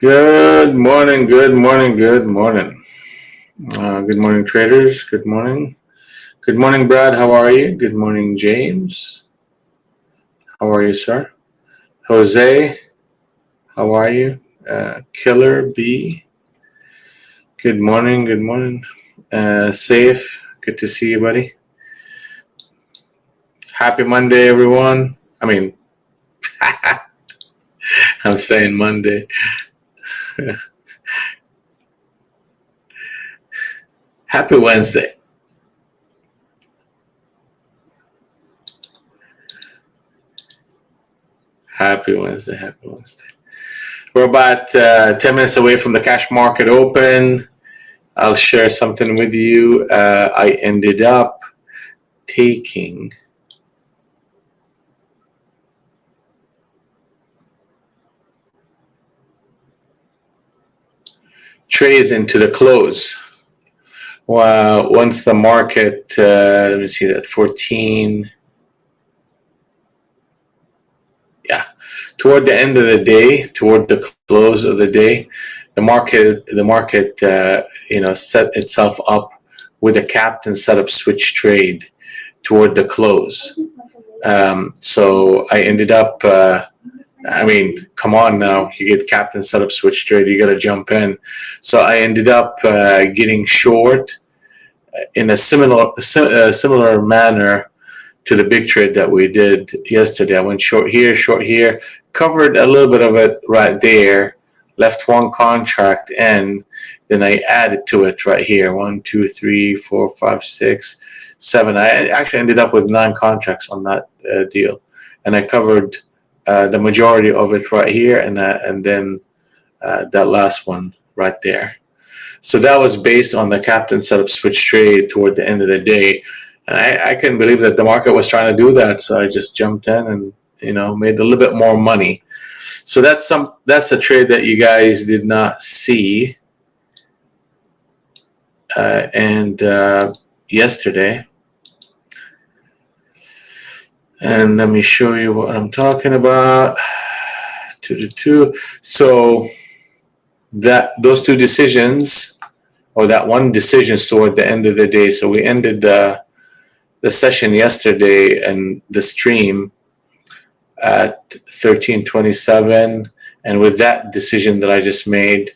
Good morning, good morning, good morning. Good morning, traders. Good morning. Good morning, Brad. How are you? Good morning, James. How are you, sir? Jose, how are you? Killer B. Good morning, good morning. Safe, good to see you, buddy. Happy Monday, everyone. I'm saying Monday. Happy Wednesday. Happy Wednesday, happy Wednesday. We're about 10 minutes away from the cash market open. I'll share something with you. I ended up taking trades into the close. Well, once the market, let me see that 14. Yeah, toward the end of the day, toward the close of the day, the market, set itself up with a captain setup switch trade toward the close. So I ended up, come on now, you get captain setup switch trade, you got to jump in. So I ended up getting short in a similar manner to the big trade that we did yesterday. I went short here, covered a little bit of it right there, left one contract in, then I added to it right here. 1, 2, 3, 4, 5, 6, 7. I actually ended up with 9 contracts on that deal, and I covered the majority of it right here, and then that last one right there. So that was based on the captain setup switch trade toward the end of the day. And I couldn't believe that the market was trying to do that. So I just jumped in and, made a little bit more money. So that's a trade that you guys did not see. Yesterday. And let me show you what I'm talking about. 2. So those two decisions, or that one decision toward the end of the day. So we ended the session yesterday and the stream at 1327, and with that decision that I just made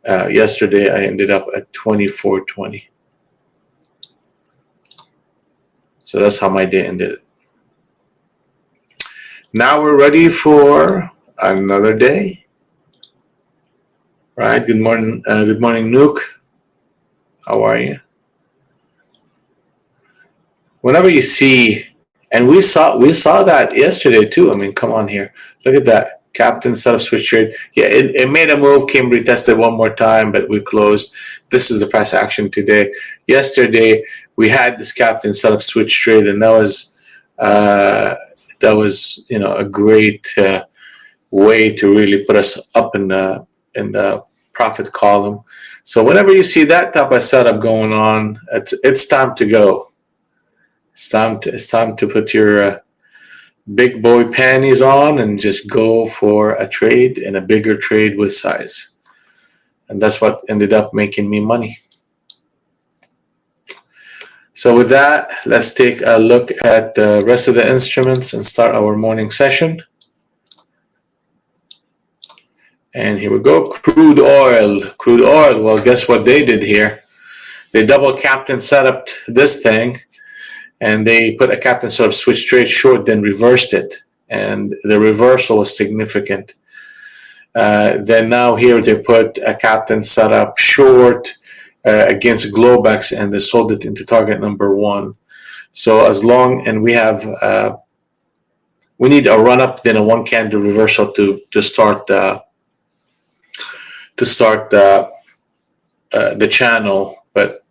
yesterday, I ended up at 2420. So that's how my day ended. Now we're ready for another day. Right? Good morning, Nuke. How are you? Whenever you see, and we saw that yesterday too. I mean, come on here. Look at that. Captain setup switch trade. Yeah, it made a move, came retested one more time, but we closed. This is the price action today. Yesterday, we had this captain setup switch trade, and that was a great way to really put us up in the profit column. So whenever you see that type of setup going on, it's time to go. It's time to put your big boy panties on and just go for a trade, and a bigger trade with size. And that's what ended up making me money. So with that, let's take a look at the rest of the instruments and start our morning session. And here we go. Crude oil. Well, guess what they did here? They double captain set up this thing, and they put a captain sort of switch trade short, then reversed it. And the reversal was significant. Then now here they put a captain set up short against Globex, and they sold it into target number 1. So we need a run up, then a 1 candle reversal to start the channel. But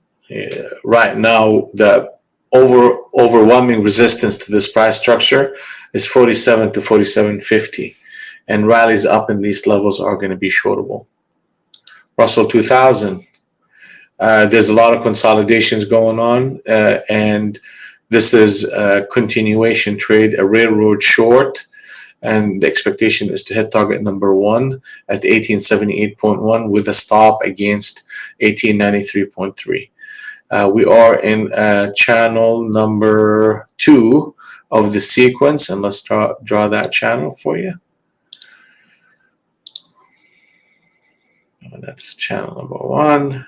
right now the overwhelming resistance to this price structure is 47 to 47.50, and rallies up in these levels are going to be shortable. Russell 2000, there's a lot of consolidations going on, and this is a continuation trade, a railroad short. and the expectation is to hit target number 1 at 1878.1 with a stop against 1893.3. We are in channel number 2 of the sequence, and let's draw that channel for you. And that's channel number 1.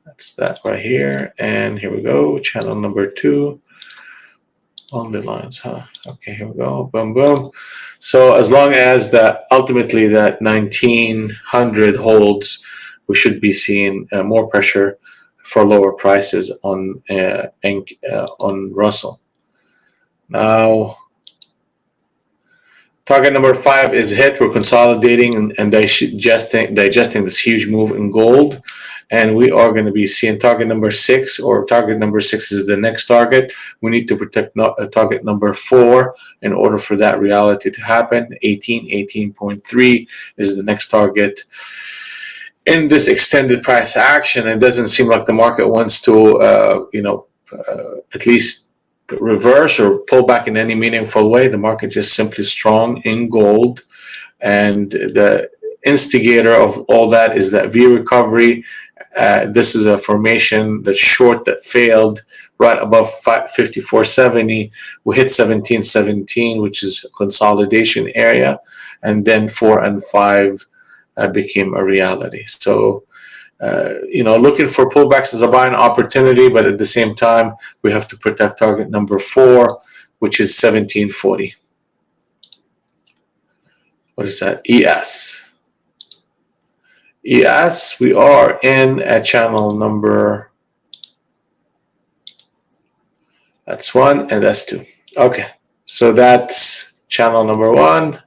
That's that right here, and here we go, channel number 2. Only lines, huh? Okay, here we go. Boom, boom. So as long as that ultimately that 1900 holds, we should be seeing more pressure for lower prices on Russell. Now, target number 5 is hit. We're consolidating and digesting this huge move in gold. And we are going to be seeing target number 6, or target number 6 is the next target. We need to protect target number 4 in order for that reality to happen. 18.3 is the next target. In this extended price action, it doesn't seem like the market wants to, at least reverse or pull back in any meaningful way. The market just simply strong in gold, and the instigator of all that is that V recovery. This is a formation that's short that failed right above 54.70. We hit 17.17, which is a consolidation area, and then 4 and 5 became a reality. So looking for pullbacks as a buying opportunity, but at the same time, we have to protect target number 4, which is 1740. What is that? ES. ES, we are in at channel number, that's 1 and that's 2. Okay, so that's channel number 1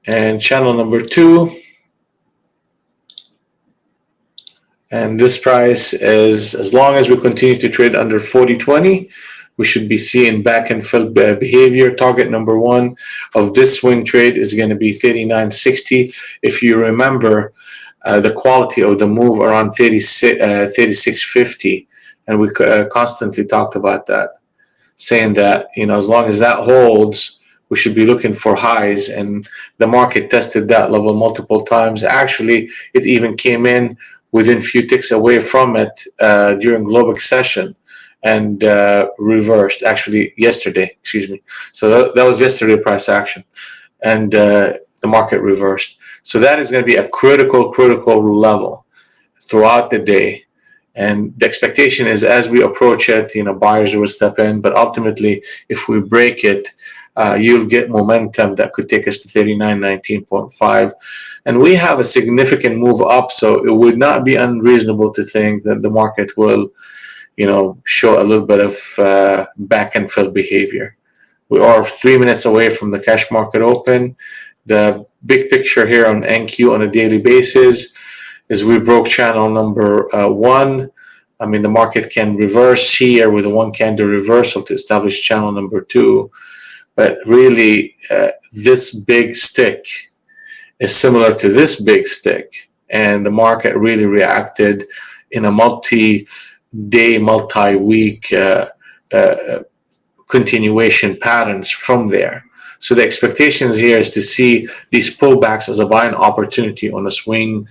and channel number 2. And this price is, as long as we continue to trade under 40.20, we should be seeing back and fill behavior. Target number 1 of this swing trade is going to be 39.60. If you remember the quality of the move around 36.50, and we constantly talked about that, saying that as long as that holds, we should be looking for highs, and the market tested that level multiple times. Actually, it even came in within few ticks away from it during Globex session, and reversed, actually yesterday, excuse me. So that was yesterday price action, and the market reversed. So that is going to be a critical level throughout the day. And the expectation is as we approach it, buyers will step in, but ultimately, if we break it, you'll get momentum that could take us to 39.19.5. And we have a significant move up, so it would not be unreasonable to think that the market will show a little bit of back and fill behavior. We are 3 minutes away from the cash market open. The big picture here on NQ on a daily basis is we broke channel number 1. I mean, the market can reverse here with a 1 candle reversal to establish channel number 2. But really, this big stick is similar to this big stick. And the market really reacted in a multi-day, multi-week continuation patterns from there. So the expectations here is to see these pullbacks as a buying opportunity on a swing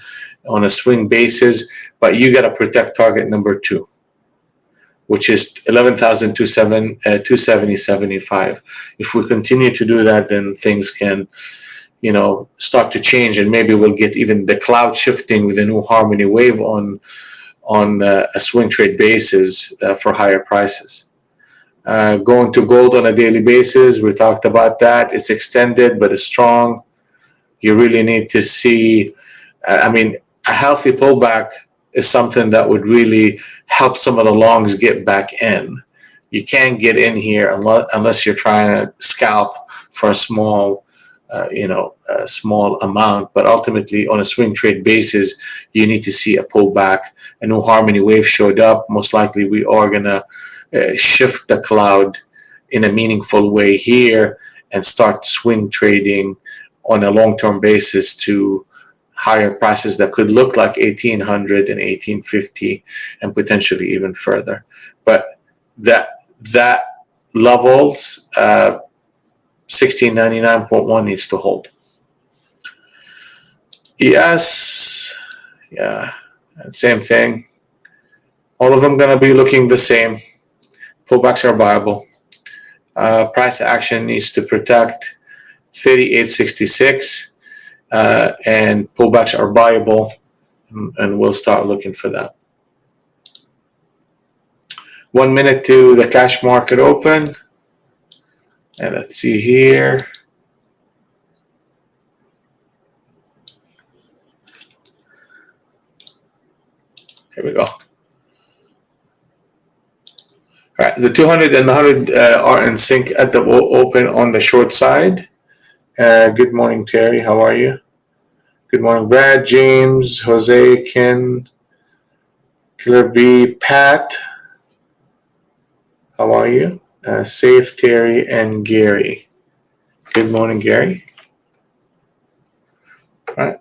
basis, but you got to protect target number 2, which is 11,270.75. If we continue to do that, then things can, start to change, and maybe we'll get even the cloud shifting with a new harmony wave on a swing trade basis for higher prices. Going to gold on a daily basis, we talked about that. It's extended, but it's strong. You really need to see, a healthy pullback is something that would really help some of the longs get back in. You can't get in here unless you're trying to scalp for a small amount. But ultimately, on a swing trade basis, you need to see a pullback. A new harmony wave showed up. Most likely, we are going to shift the cloud in a meaningful way here and start swing trading on a long-term basis to higher prices that could look like 1800 and 1850 and potentially even further. But that levels 1699.1 needs to hold. ES, yeah, same thing. All of them gonna be looking the same. Pullbacks are viable. Price action needs to protect 38.66, and pullbacks are viable, and we'll start looking for that. 1 minute to the cash market open, and let's see here. Here we go. All right, the 200 and the 100 are in sync at the open on the short side. Good morning, Terry. How are you? Good morning, Brad, James, Jose, Ken, Killer B, Pat. How are you? Safe, Terry, and Gary. Good morning, Gary. All right.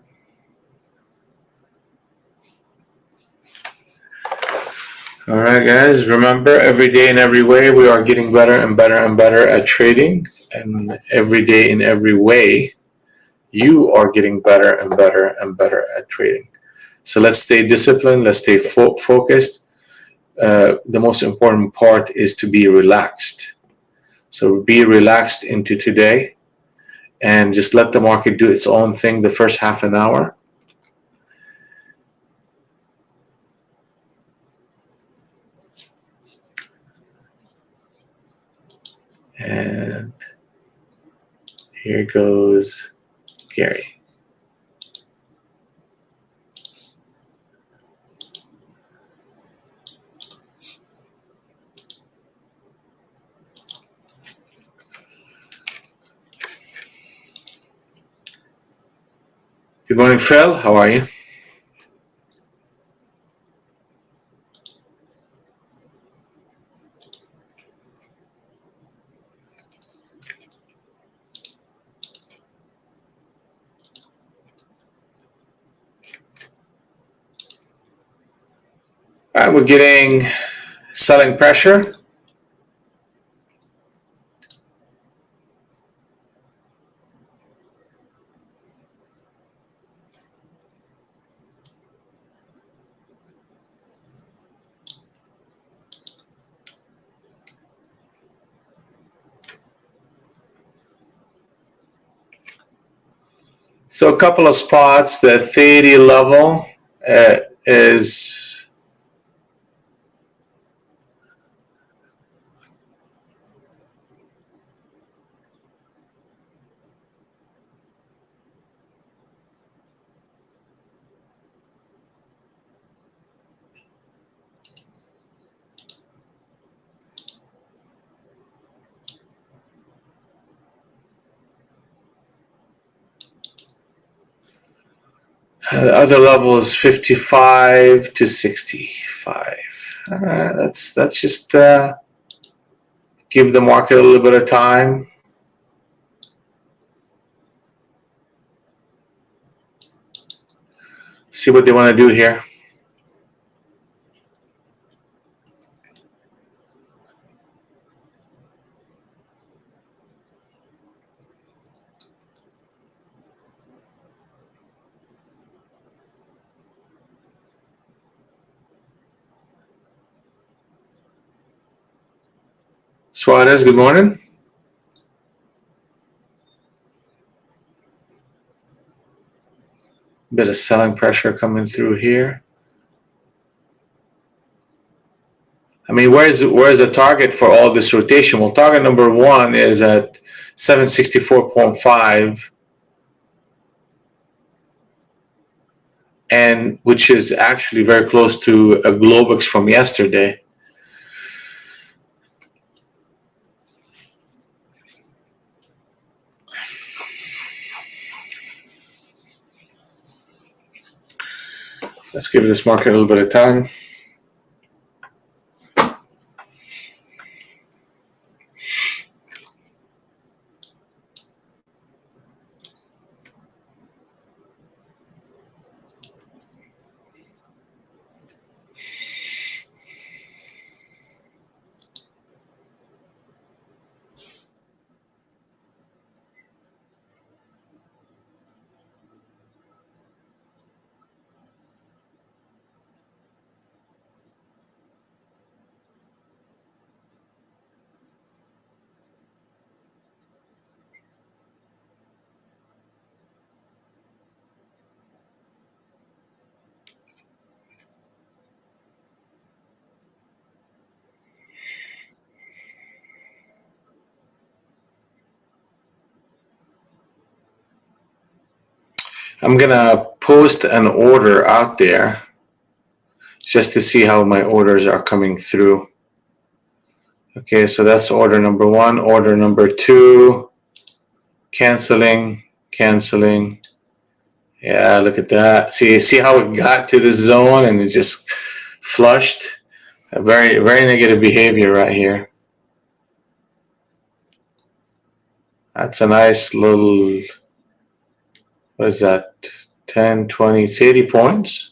All right, guys. Remember, every day in every way, we are getting better and better and better at trading. And every day in every way, you are getting better and better and better at trading. So let's stay disciplined. Let's stay focused. The most important part is to be relaxed. So be relaxed into today and just let the market do its own thing the first half an hour. And here goes Gary. Good morning, Phil. How are you? All right, we're getting selling pressure. So a couple of spots. The 30 level is the other level is 55 to 65. All right, let's just give the market a little bit of time. See what they want to do here. Suarez, good morning. Bit of selling pressure coming through here. I mean, where's the target for all this rotation? Well, target number one is at 764.5, and which is actually very close to a Globex from yesterday. Let's give this market a little bit of time. I'm gonna post an order out there just to see how my orders are coming through. Okay, so that's order number one. Order number two, canceling. Yeah, look at that. See how it got to this zone and it just flushed. A very, very negative behavior right here. That's a nice little, what is that? 10, 20, 30 points.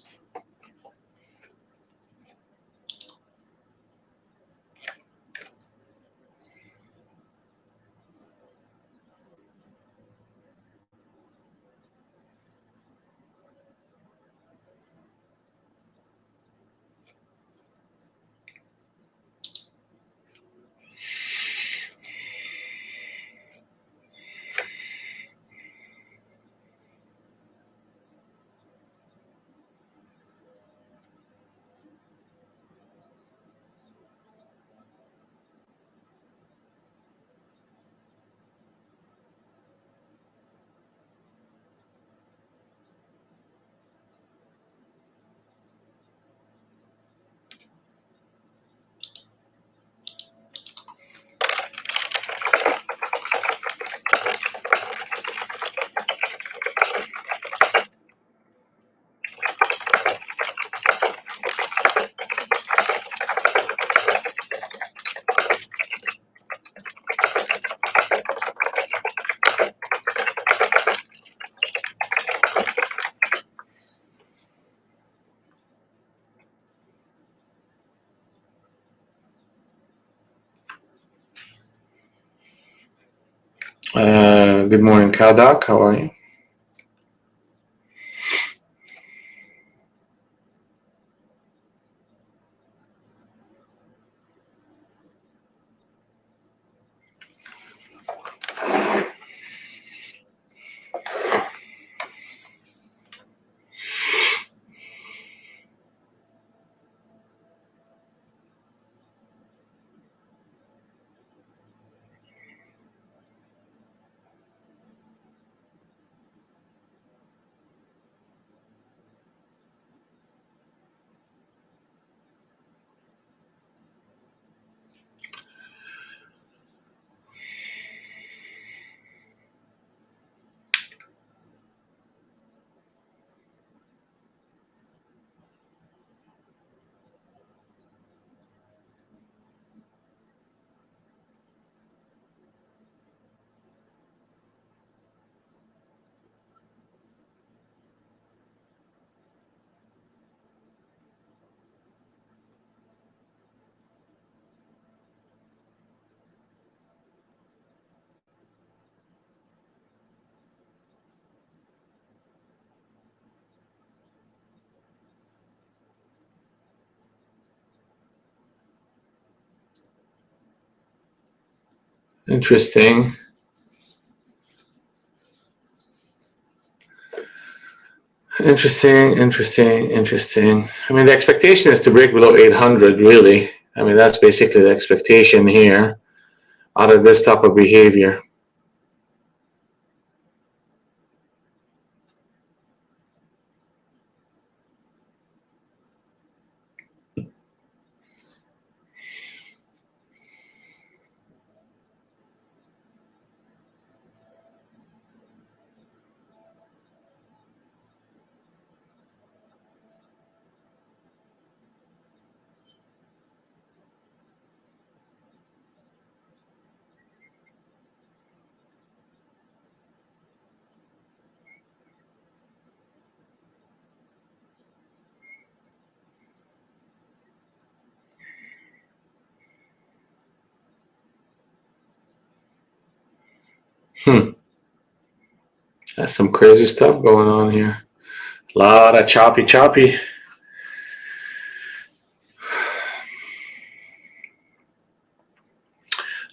Good morning, Kadak. How are you? Interesting. Interesting. I mean, the expectation is to break below 800, really. I mean, that's basically the expectation here out of this type of behavior. That's some crazy stuff going on here. A lot of choppy.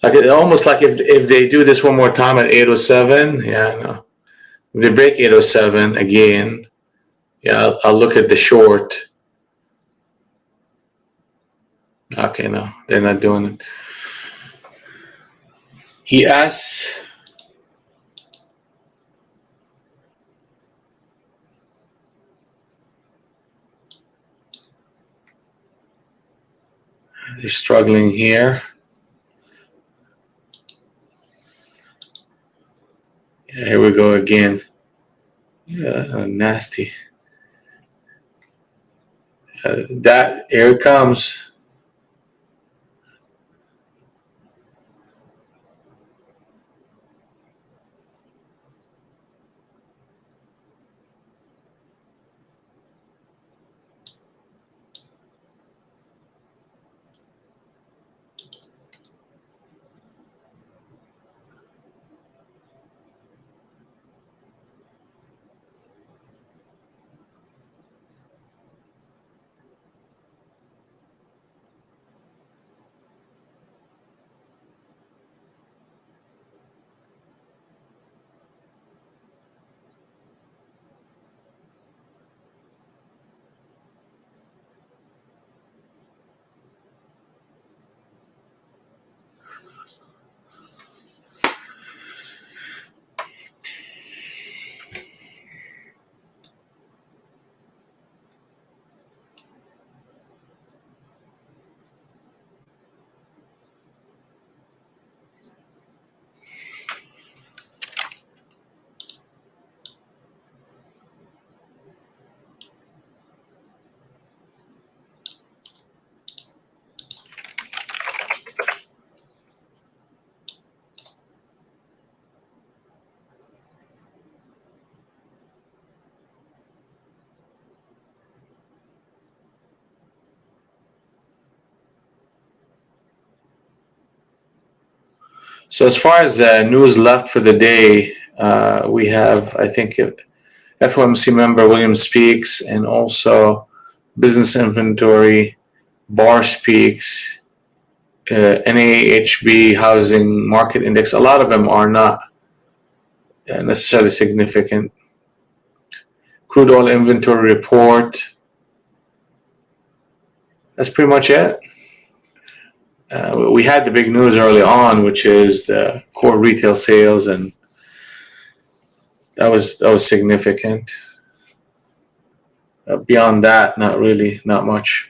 Like almost like if they do this one more time at 807, yeah, no. If they break 807 again, yeah, I'll look at the short. Okay, no, they're not doing it. ES. They're struggling here. Yeah, here we go again. Yeah, nasty. Here it comes. So as far as news left for the day, we have, I think, FOMC member William speaks, and also business inventory, BAR speaks, NAHB housing market index. A lot of them are not necessarily significant. Crude oil inventory report. That's pretty much it. We had the big news early on, which is the core retail sales, and that was significant. Beyond that, not really, not much.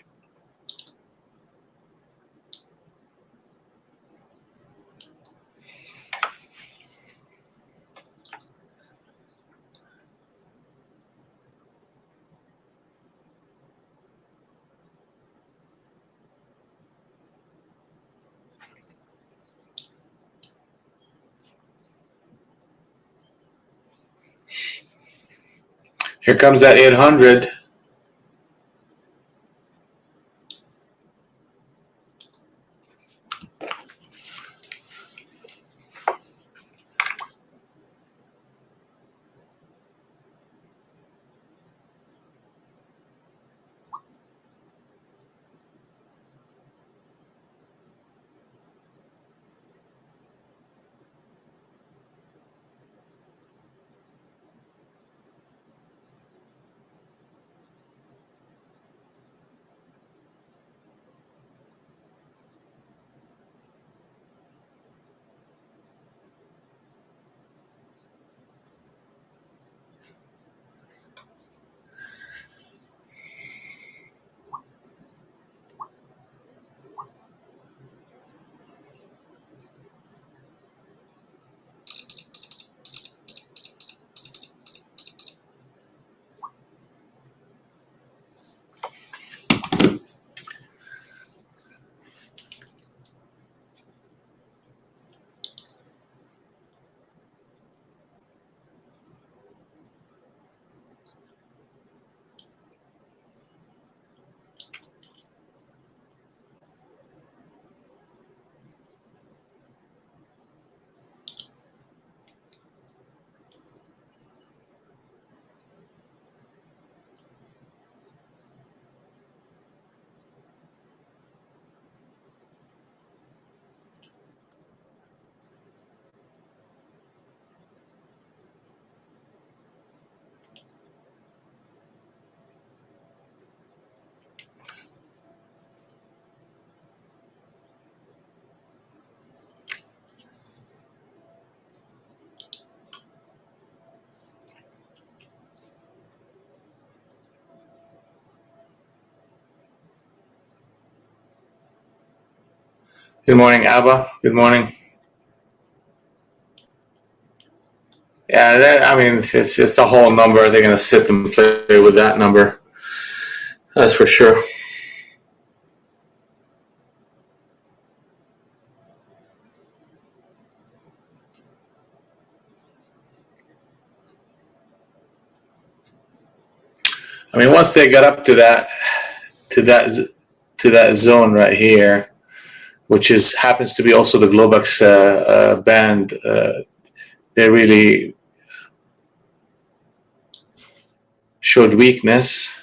Here comes that 800. Good morning, Abba. Good morning. Yeah, I mean, it's a whole number. They're going to sit and play with that number. That's for sure. I mean, once they got up to that zone right here, which happens to be also the Globex band, they really showed weakness.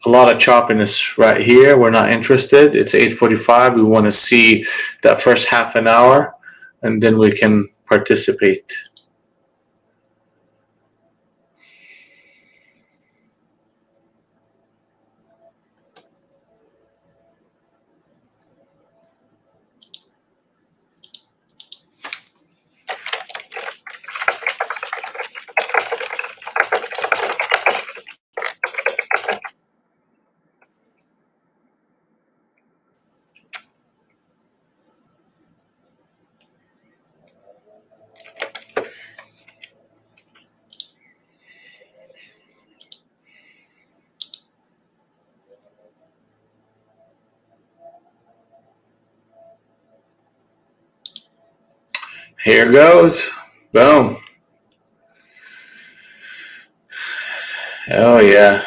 A lot of choppiness right here. We're not interested. It's 8:45. We want to see that first half an hour, and then we can participate. Here goes. Boom. Oh, yeah.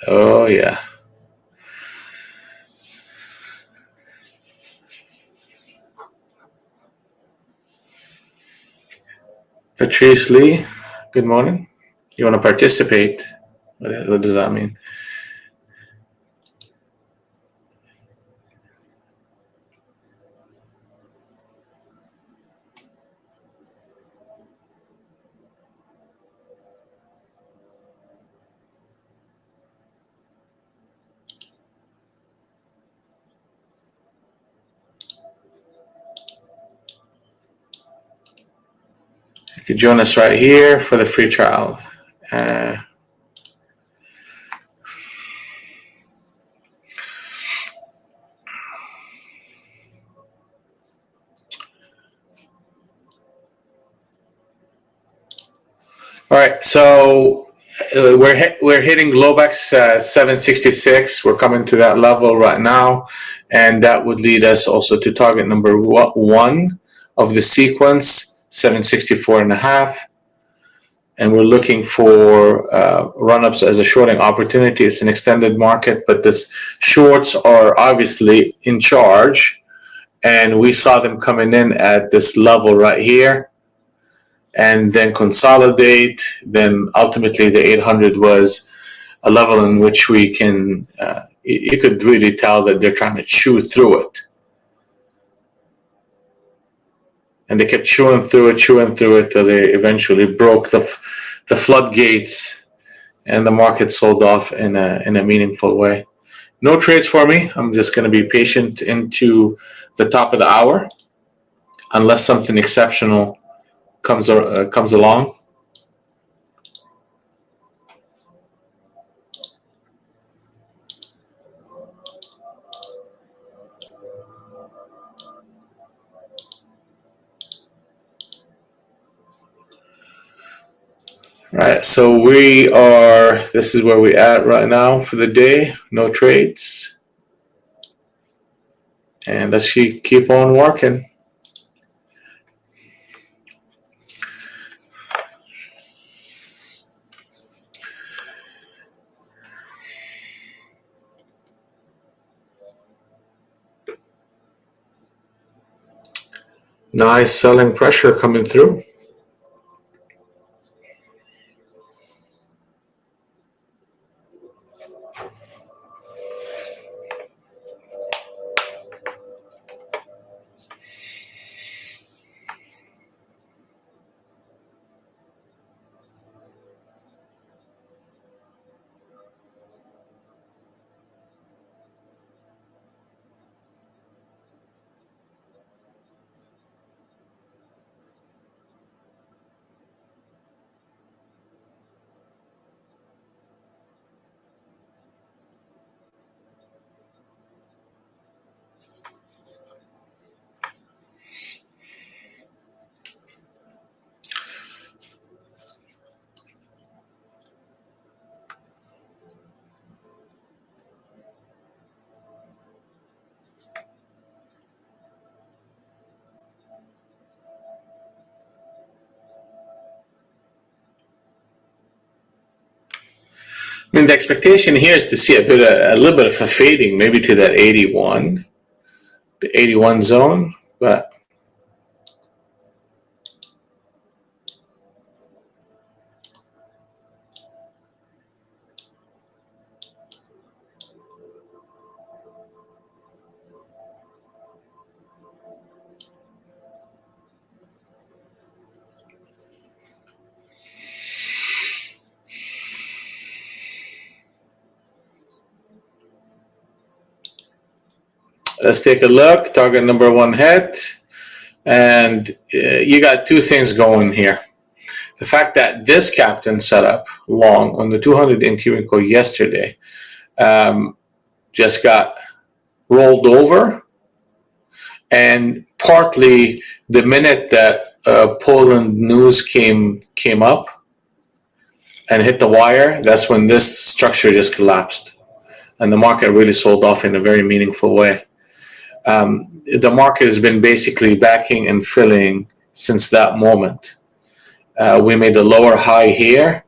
Oh, yeah. Patrice Lee, good morning. You want to participate? What does that mean? You could join us right here for the free trial. All right, so we're hitting Globex 766. We're coming to that level right now, and that would lead us also to target number one of the sequence, 764.5. And we're looking for run-ups as a shorting opportunity. It's an extended market, but the shorts are obviously in charge, and we saw them coming in at this level right here and then consolidate. Then ultimately the 800 was a level in which we can, you could really tell that they're trying to chew through it. And they kept chewing through it till they eventually broke the floodgates, and the market sold off in a meaningful way. No trades for me. I'm just going to be patient into the top of the hour, unless something exceptional comes along. Right, so this is where we're at right now for the day. No trades. And let's keep on working. Nice selling pressure coming through. I mean, the expectation here is to see a little bit of a fading, maybe to that 81, the 81 zone, but let's take a look. Target number one hit, and you got two things going here. The fact that this captain set up long on the 200 Intirinko yesterday just got rolled over, and partly the minute that Poland news came up and hit the wire, that's when this structure just collapsed, and the market really sold off in a very meaningful way. The market has been basically backing and filling since that moment. We made a lower high here,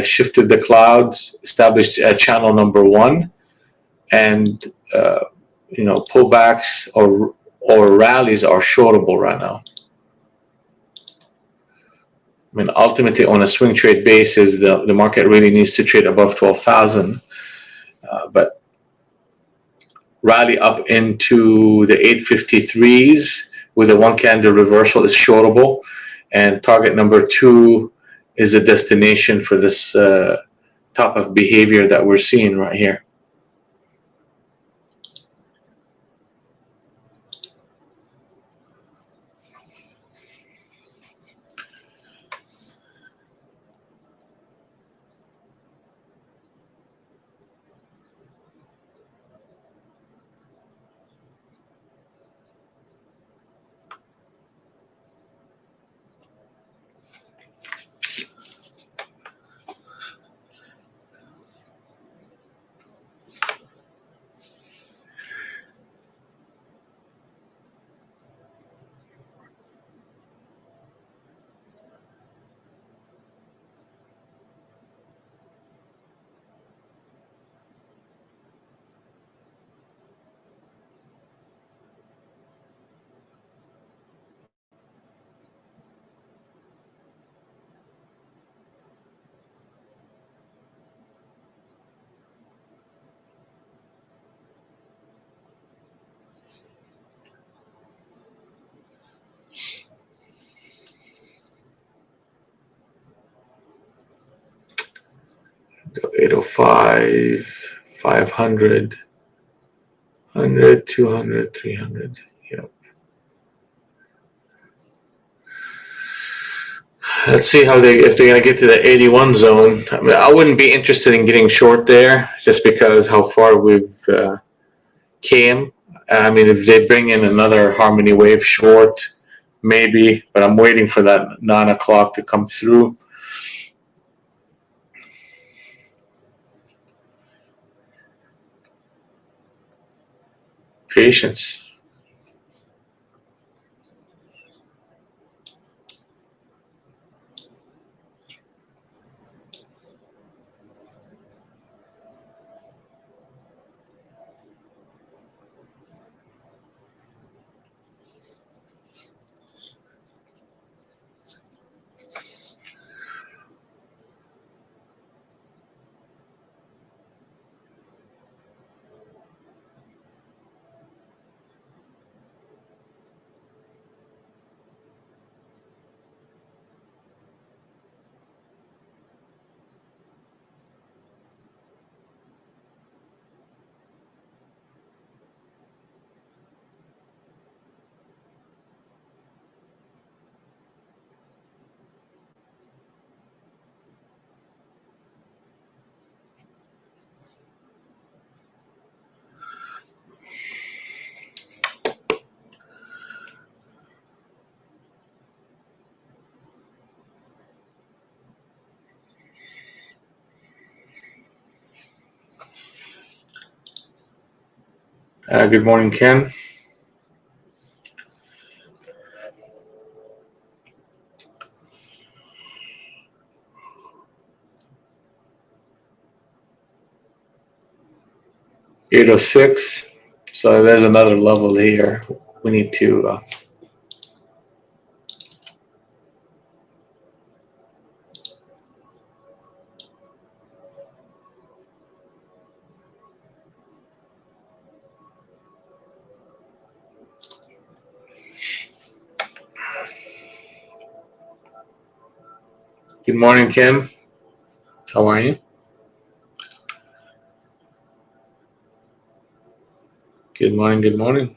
shifted the clouds, established channel number one, and pullbacks or rallies are shortable right now. I mean, ultimately, on a swing trade basis, the market really needs to trade above 12,000, but rally up into the 853s with a one candle reversal is shortable, and target number two is a destination for this type of behavior that we're seeing right here. The 805, 500, 100, 200, 300. Yep. Let's see if they're going to get to the 81 zone. I mean, I wouldn't be interested in getting short there just because how far we've came. I mean, if they bring in another harmony wave short, maybe, but I'm waiting for that 9 o'clock to come through. Patience. Good morning, Ken. 806. So there's another level here. We need to good morning, Kim. How are you? Good morning, good morning.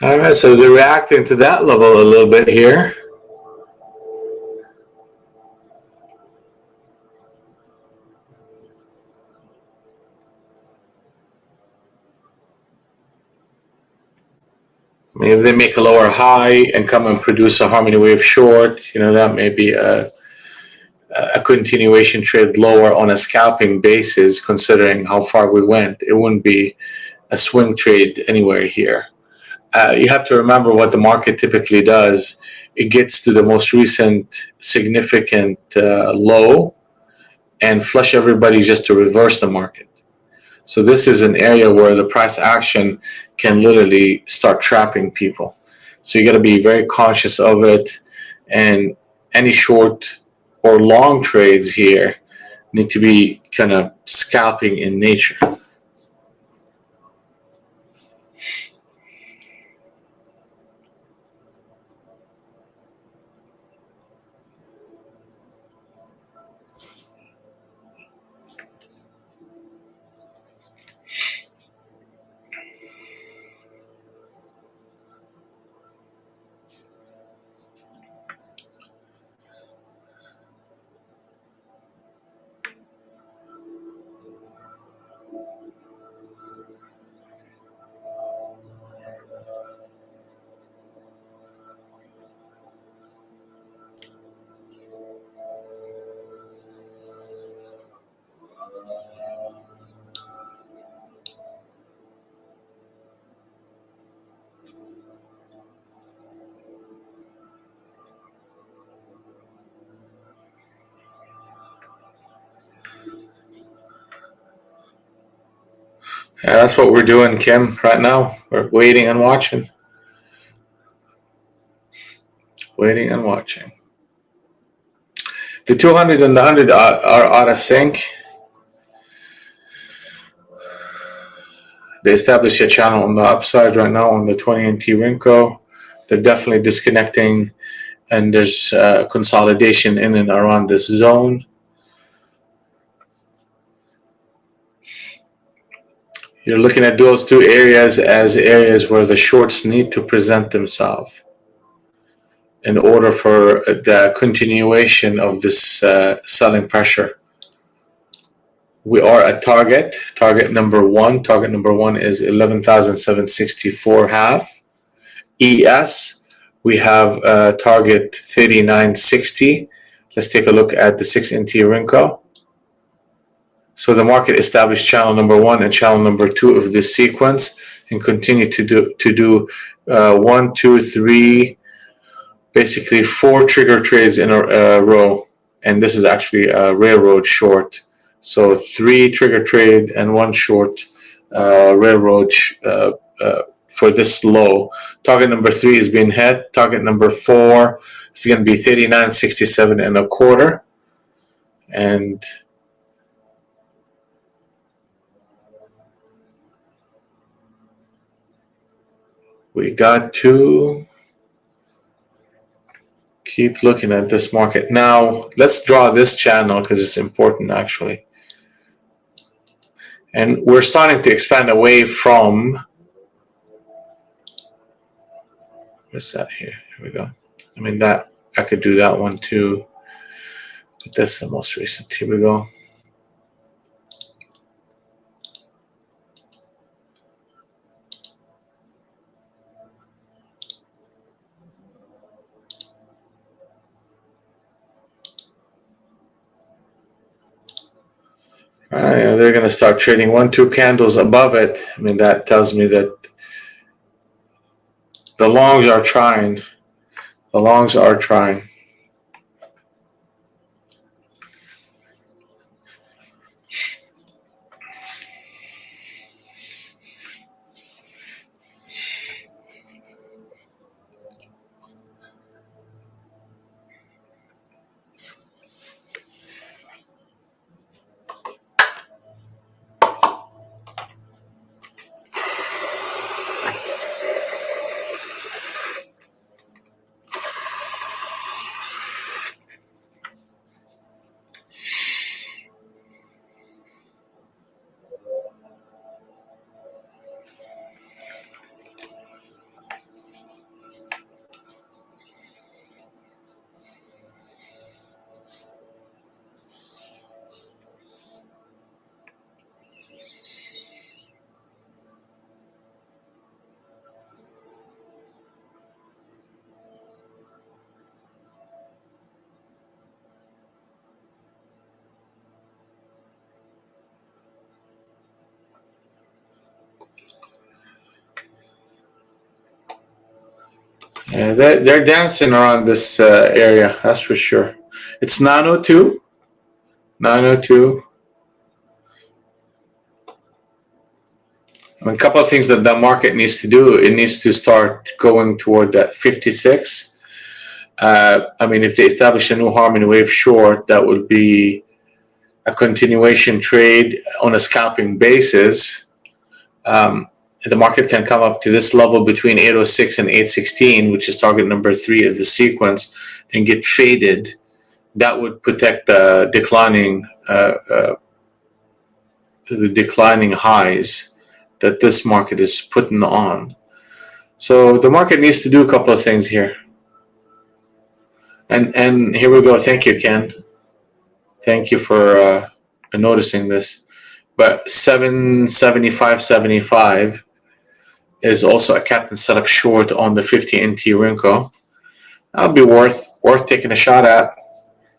All right, so they're reacting to that level a little bit here. I mean, if they make a lower high and come and produce a harmony wave short, that may be a continuation trade lower on a scalping basis, considering how far we went. It wouldn't be a swing trade anywhere here. You have to remember what the market typically does. It gets to the most recent significant low and flush everybody just to reverse the market. So this is an area where the price action can literally start trapping people. So you got to be very conscious of it, and any short or long trades here need to be kind of scalping in nature. Yeah, that's what we're doing, Kim, right now. We're waiting and watching. Waiting and watching. The 200 and the 100 are out of sync. They established a channel on the upside right now on the 20 NT Rinko. They're definitely disconnecting, and there's consolidation in and around this zone. You're looking at those two areas as areas where the shorts need to present themselves in order for the continuation of this selling pressure. We are at target number one. Target number one is 11,764 half. ES, we have target 3960. Let's take a look at the 6 NT Rinko. So the market established channel number one and channel number two of this sequence and continue to do 1, 2, 3, basically 4 trigger trades in a row. And this is actually a railroad short. So 3 trigger trade and 1 short railroad for this low. Target number 3 is being hit. Target number 4 is going to be 39.67 and a quarter. And we got to keep looking at this market. Now, let's draw this channel because it's important actually. And we're starting to expand away from, where's that here? Here we go. I mean, that I could do that one too, but that's the most recent. Here we go. They're going to start trading 1-2 candles above it. I mean, that tells me that the longs are trying. The longs are trying. Yeah, they're dancing around this area, that's for sure. It's 902. 902. I mean, a couple of things that the market needs to do. It needs to start going toward that 56. I mean, if they establish a new harmony wave short, that would be a continuation trade on a scalping basis. The market can come up to this level between 806 and 816, which is target number 3 as the sequence, and get faded. That would protect the declining highs that this market is putting on. So the market needs to do a couple of things here. And here we go. Thank you, Ken. Thank you for noticing this. But 775.75 is also a captain setup short on the 50 NT Rinko. That'll be worth taking a shot at.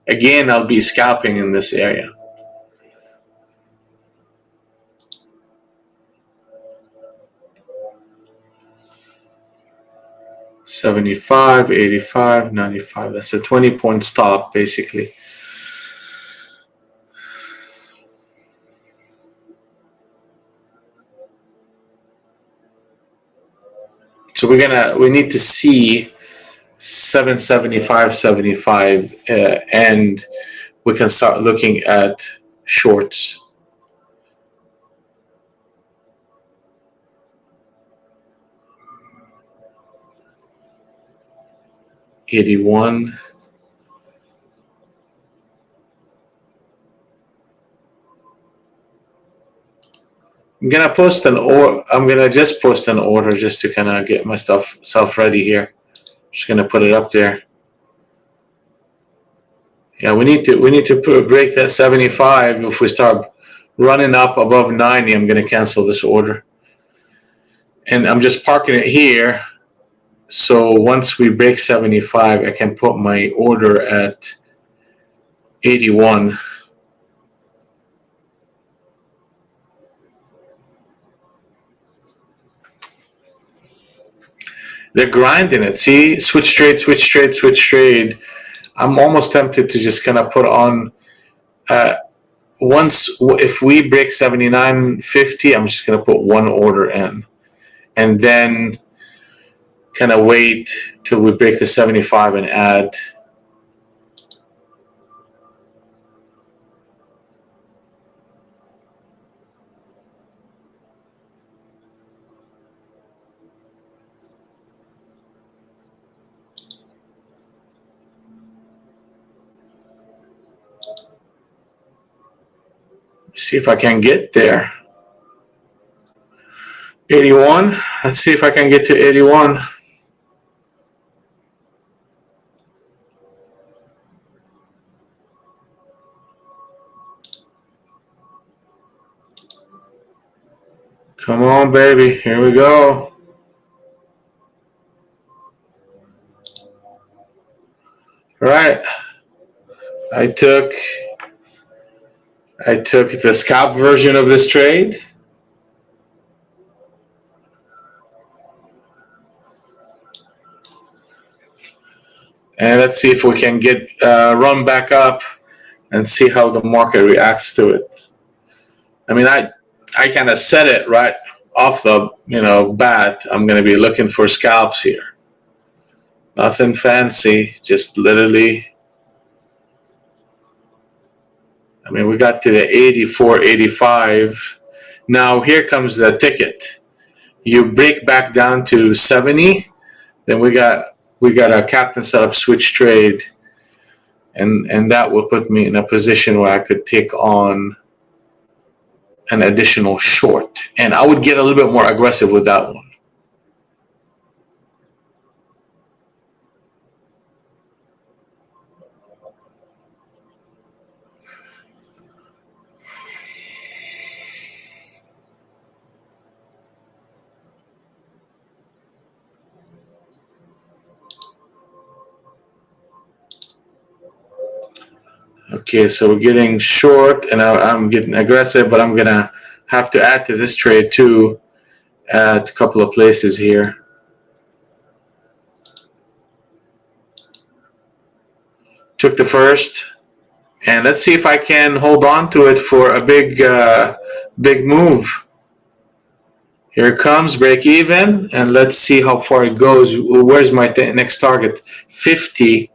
Again, I'll be scalping in this area. $75, $85, $95. That's a 20-point stop, basically. So we need to see 775.75, and we can start looking at shorts. $81. I'm gonna just post an order just to kind of get myself ready here. Just gonna put it up there. Yeah, we need to break that 75. If we start running up above 90, I'm gonna cancel this order. And I'm just parking it here. So once we break 75, I can put my order at 81. They're grinding it. See, switch trade, switch trade, switch trade. I'm almost tempted to just kind of put on. If we break 79.50, I'm just gonna put one order in, and then kind of wait till we break the 75 and add. See if I can get there. 81. Let's see if I can get to 81. Come on, baby. Here we go. All right. I took I took the scalp version of this trade. And let's see if we can get run back up and see how the market reacts to it. I mean, I kind of said it right off the bat. I'm going to be looking for scalps here. Nothing fancy, just literally. I mean, we got to the 84, 85. Now here comes the ticket. You break back down to 70, then we got a captain setup switch trade, and that will put me in a position where I could take on an additional short, and I would get a little bit more aggressive with that one. Okay, so we're getting short, and I'm getting aggressive, but I'm gonna have to add to this trade too at a couple of places here. Took the first, and let's see if I can hold on to it for a big move. Here it comes, break even, and let's see how far it goes. Where's my next target? 50.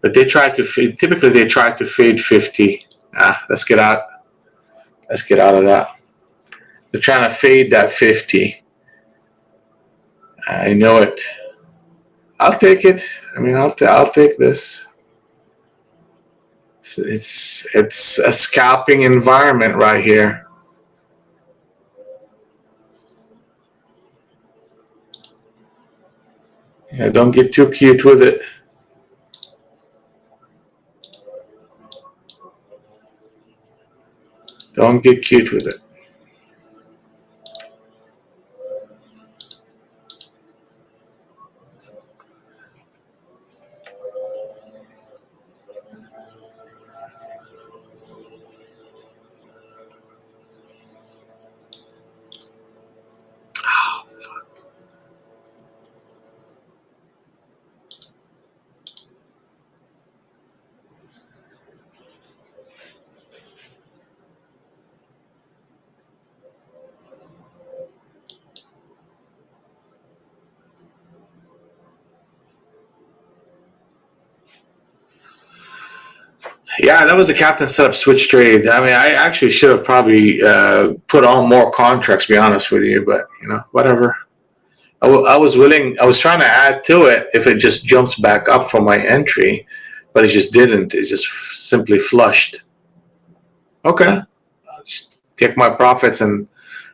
But they try to fade. Typically, they try to fade 50. Let's get out. Let's get out of that. They're trying to fade that 50. I know it. I'll take it. I mean, I'll take this. It's a scalping environment right here. Yeah, don't get too cute with it. Don't get cute with it. Yeah, that was a captain setup switch trade. I mean, I actually should have probably put on more contracts, to be honest with you, but whatever. I was willing. I was trying to add to it if it just jumps back up from my entry, but it just didn't. It just simply flushed. Okay, I'll just take my profits and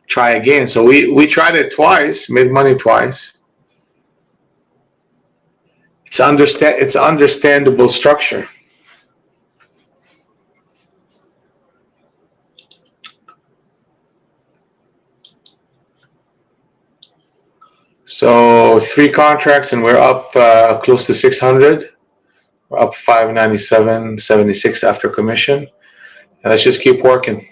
try again. So we tried it twice, made money twice. It's understandable structure. So 3 contracts and we're up close to 600. We're up 597.76 after commission. And let's just keep working.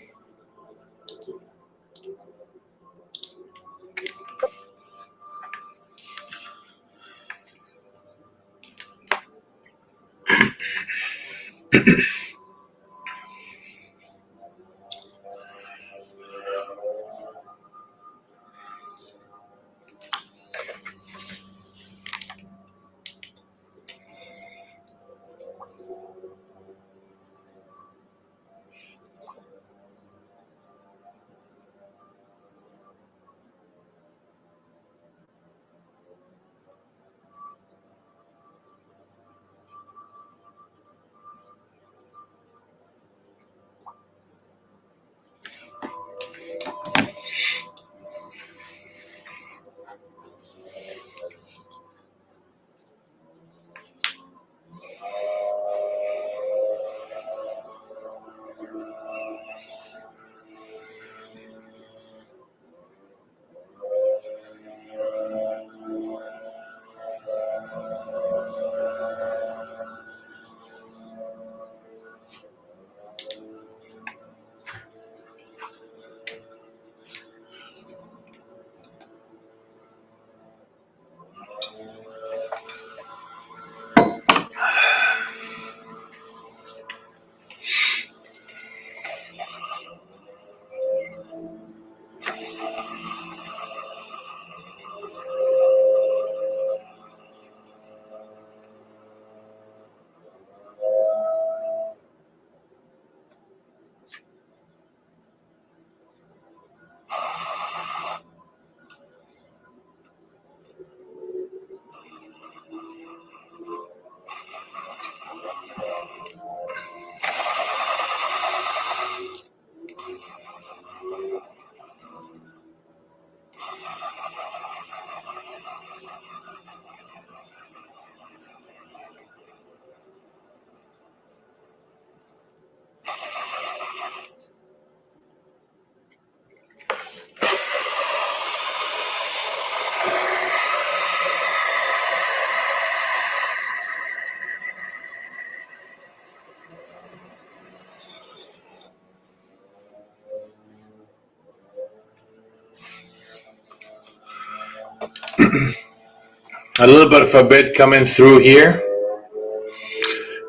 A little bit of a bid coming through here.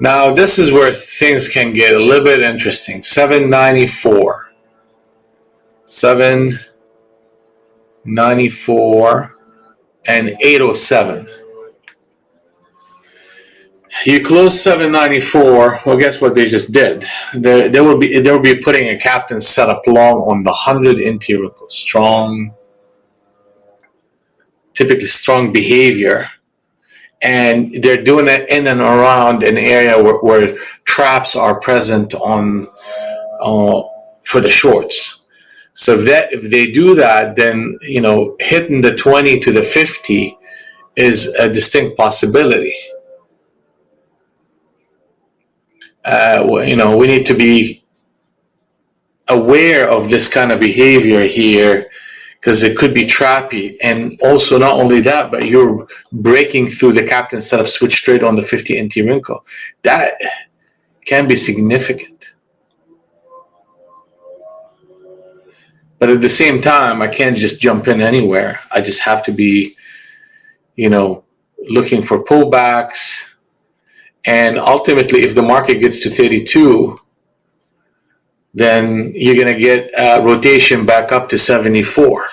Now this is where things can get a little bit interesting. 794. 794 and 807. You close 794. Well, guess what they just did? They will be putting a captain setup long on the 100 NT strong, typically strong behavior, and they're doing it in and around an area where traps are present on for the shorts. So if they do that, then hitting the 20 to the 50 is a distinct possibility. We need to be aware of this kind of behavior here, because it could be trappy. And also, not only that, but you're breaking through the captain setup switch trade on the 50 NT Rinko. That can be significant. But at the same time, I can't just jump in anywhere. I just have to be, looking for pullbacks. And ultimately, if the market gets to 32, then you're going to get rotation back up to 74.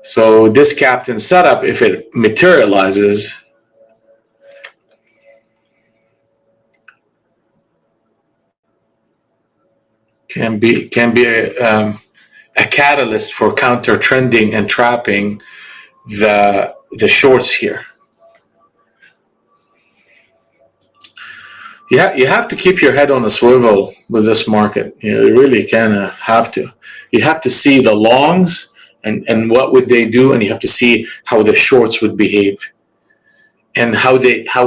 So this captain setup, if it materializes, can be a catalyst for counter trending and trapping the shorts here. You have to keep your head on a swivel with this market. You really kind of have to. You have to see the longs and what would they do, and you have to see how the shorts would behave, and how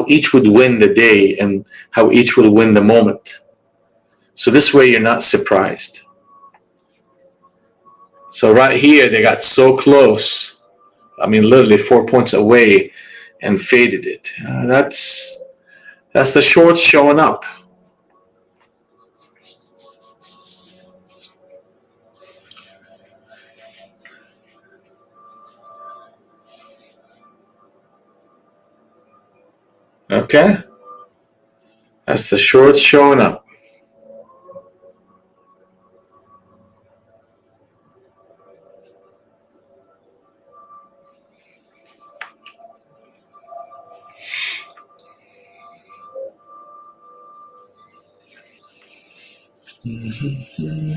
each would win the day, and how each will win the moment. So this way you're not surprised. So right here they got so close. I mean, literally 4 points away, and faded it. That's the shorts showing up. Okay? That's the shorts showing up. Mm-hmm.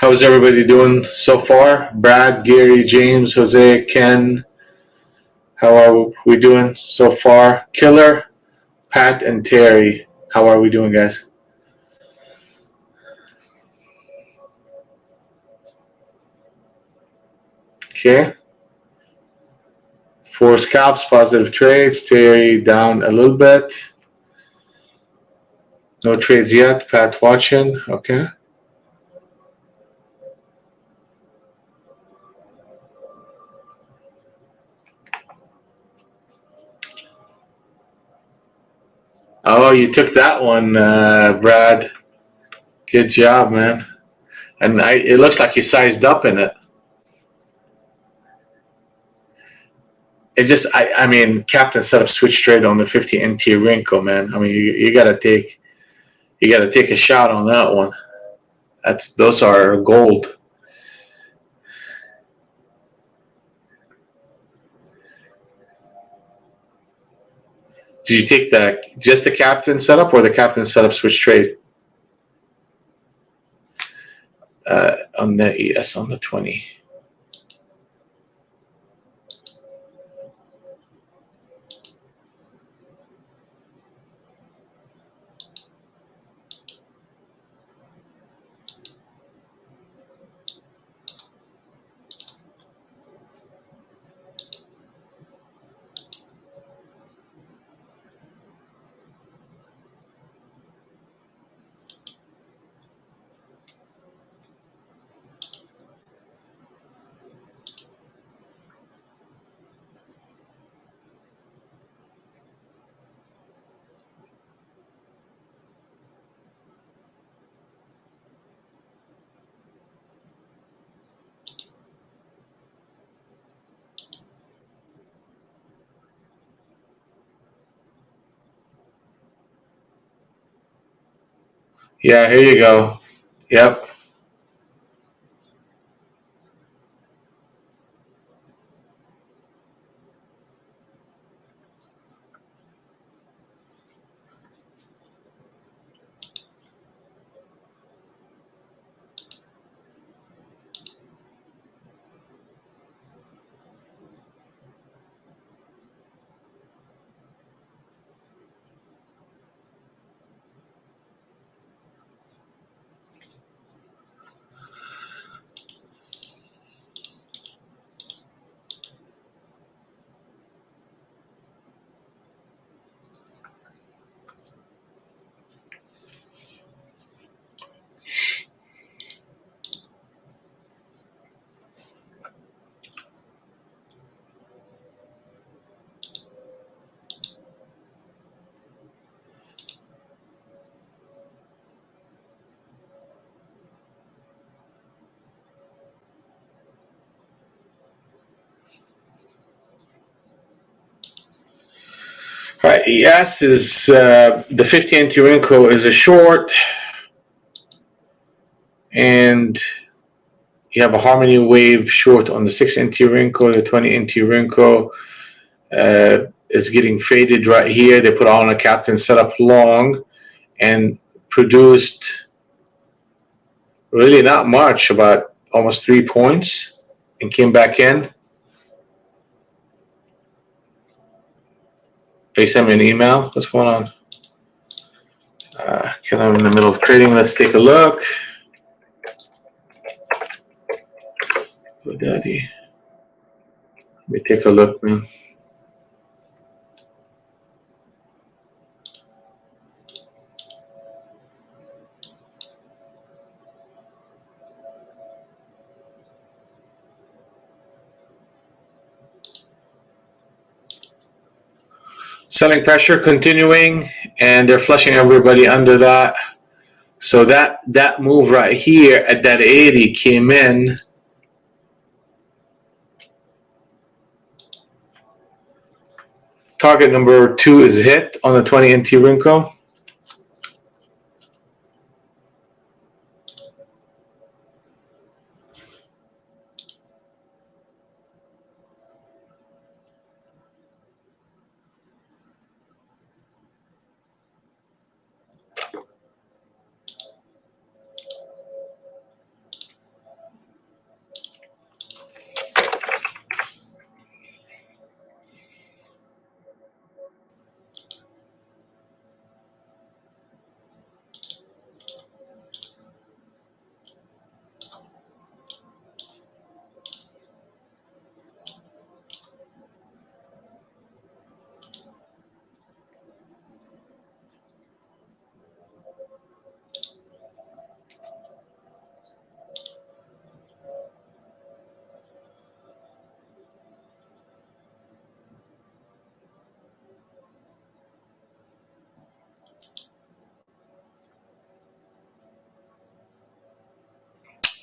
How's everybody doing so far? Brad, Gary, James, Jose, Ken. How are we doing so far? Killer, Pat, and Terry. How are we doing, guys? Okay. 4 scalps, positive trades. Terry down a little bit. No trades yet. Pat watching. Okay. Oh, you took that one, Brad. Good job, man. And it looks like you sized up in it. It just, I mean, captain set up switch trade on the 50 NT Rinko, man. I mean, you gotta take a shot on that one. Those are gold. Did you take just the captain setup or the captain setup switch trade? On the ES on the 20. Yeah, here you go. Yep. All right, ES is the 50 NT Renko is a short, and you have a harmony wave short on the 6 NT Renko, the 20 NT Renko. Is getting faded right here. They put on a captain setup long and produced really not much, about almost 3 points, and came back in. You sent me an email. What's going on? I'm in the middle of trading. Let's take a look. Oh, daddy. Let me take a look, man. Selling pressure continuing, and they're flushing everybody under that. So that move right here at that 80 came in. Target number 2 is hit on the 20 NT Renko.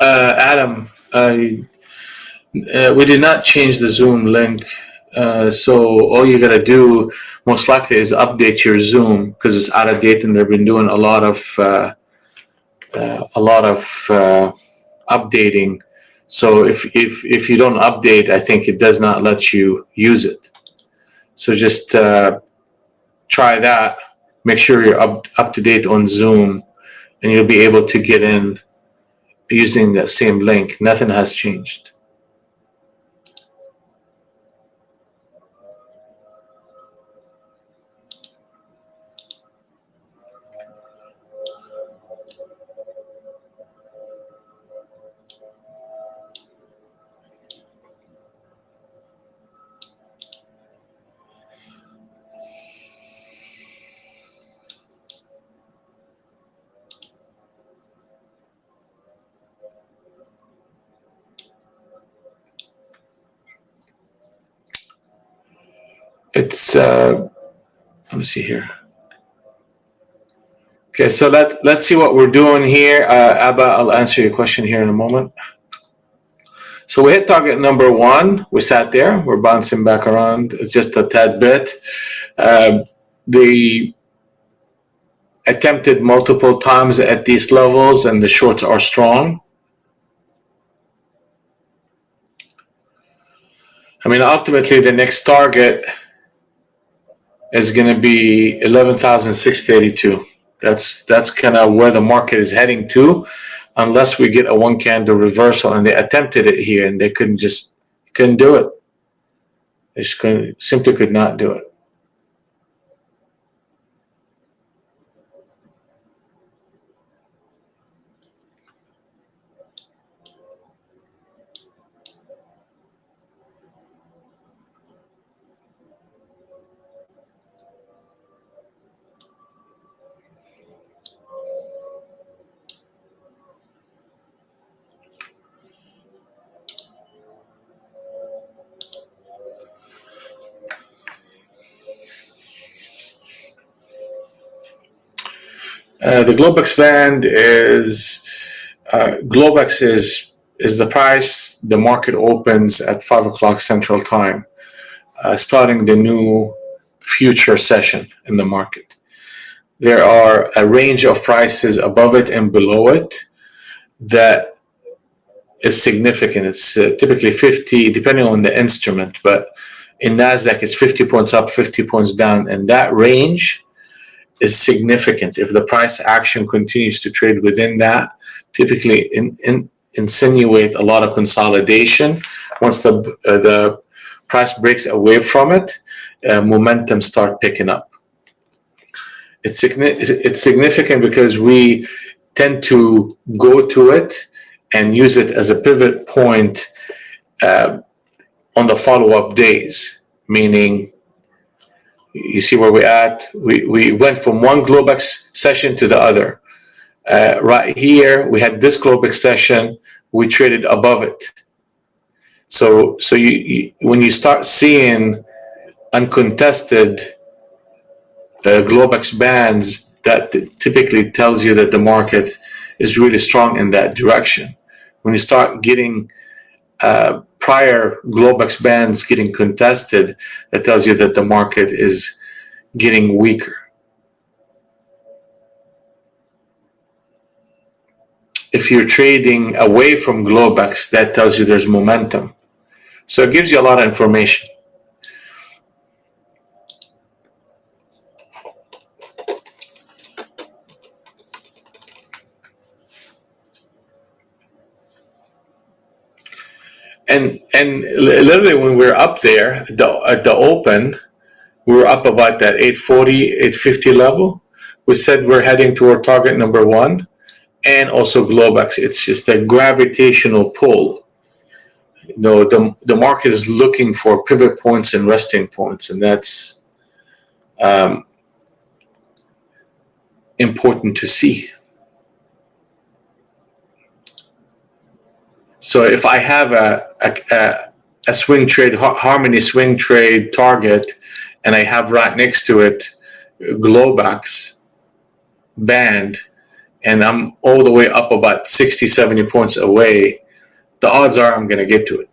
Adam, we did not change the Zoom link. So all you gotta do most likely is update your Zoom because it's out of date, and they've been doing a lot of updating. So if you don't update, I think it does not let you use it. So just try that. Make sure you're up to date on Zoom, and you'll be able to get in using that same link. Nothing has changed. It's let me see here. Okay, so let's see what we're doing here. Abba, I'll answer your question here in a moment. So we hit target number 1. We sat there. We're bouncing back around just a tad bit. The attempted multiple times at these levels, and the shorts are strong. I mean, ultimately, the next target is going to be 11,682. That's kind of where the market is heading to, unless we get a one candle reversal. And they attempted it here, and they couldn't do it. They just simply could not do it. The Globex band is Globex is the price the market opens at 5 o'clock Central Time, starting the new future session in the market. There are a range of prices above it and below it that is significant. It's typically 50, depending on the instrument, but in NASDAQ it's 50 points up, 50 points down, and that range is significant. If the price action continues to trade within that, typically insinuate a lot of consolidation. Once the price breaks away from it, momentum start picking up. It's significant because we tend to go to it and use it as a pivot point on the follow-up days, meaning you see where we're at. We went from one Globex session to the other. Right here, we had this Globex session. We traded above it. So when you start seeing uncontested Globex bands, that typically tells you that the market is really strong in that direction. When you start getting prior Globex bands getting contested, that tells you that the market is getting weaker. If you're trading away from Globex, that tells you there's momentum. So it gives you a lot of information. And literally when we're up there at the open, we were up about that 840, 850 level. We said we're heading toward target number one, and also Globex. It's just a gravitational pull. You know, the market is looking for pivot points and resting points, and that's important to see. So if I have a swing trade, harmony swing trade target, and I have right next to it Globex band, and I'm all the way up about 60, 70 points away, the odds are I'm going to get to it.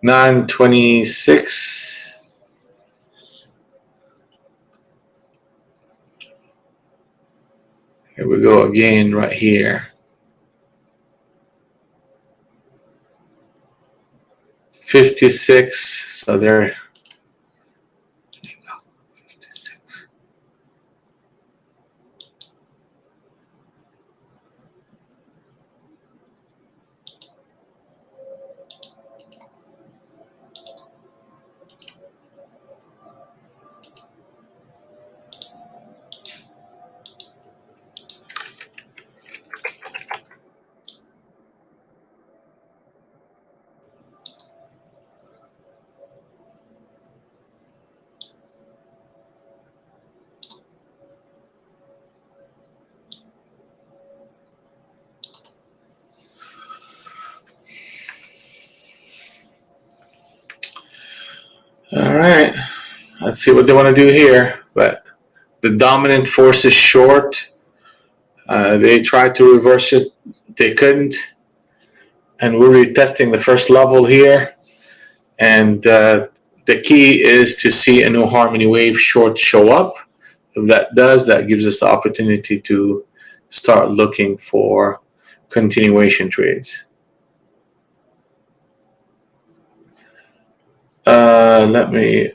$9.26. Here we go again right here. 56. So there. All right, let's see what they want to do here. But the dominant force is short. They tried to reverse it. They couldn't. And we're retesting the first level here. And the key is to see a new harmony wave short show up. If that does, that gives us the opportunity to start looking for continuation trades. Let me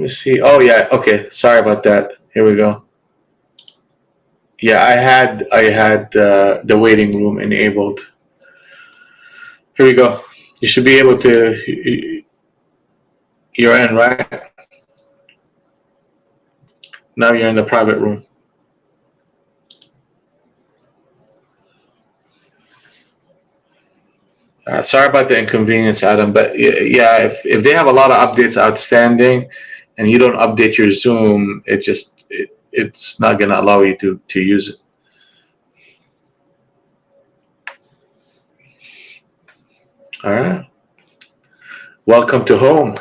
see. Oh yeah, okay. Sorry about that. Here we go. Yeah, I had the waiting room enabled. Here we go. You should be able to. You're in, right? Now you're in the private room. Sorry about the inconvenience, Adam, but yeah, if they have a lot of updates outstanding and you don't update your Zoom, it's not going to allow you to use it. All right. Welcome to home.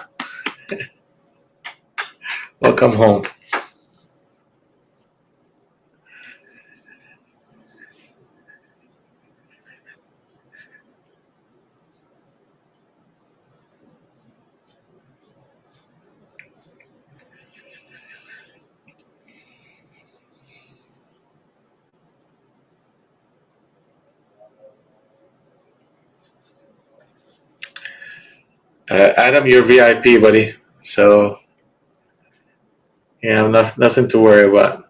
Welcome home. Adam, you're VIP, buddy. So, yeah, nothing to worry about.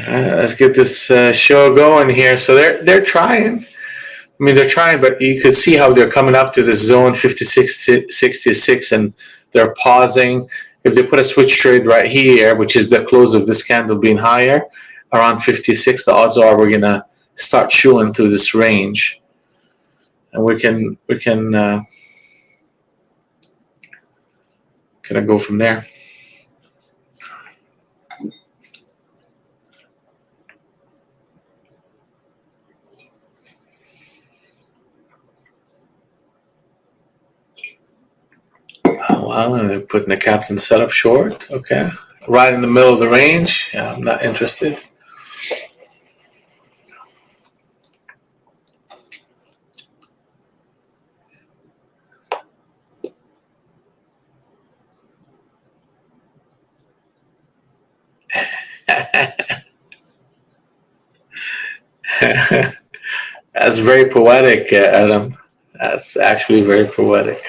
Let's get this show going here. So they're trying. I mean, they're trying, but you could see how they're coming up to this zone 56.66, and they're pausing. If they put a switch trade right here, which is the close of this candle being higher, around 56, the odds are we're gonna start chewing through this range, and we can kind of go from there. Oh, well, and they're putting the captain setup short. Okay, right in the middle of the range. Yeah, I'm not interested. That's very poetic, Adam. That's actually very poetic.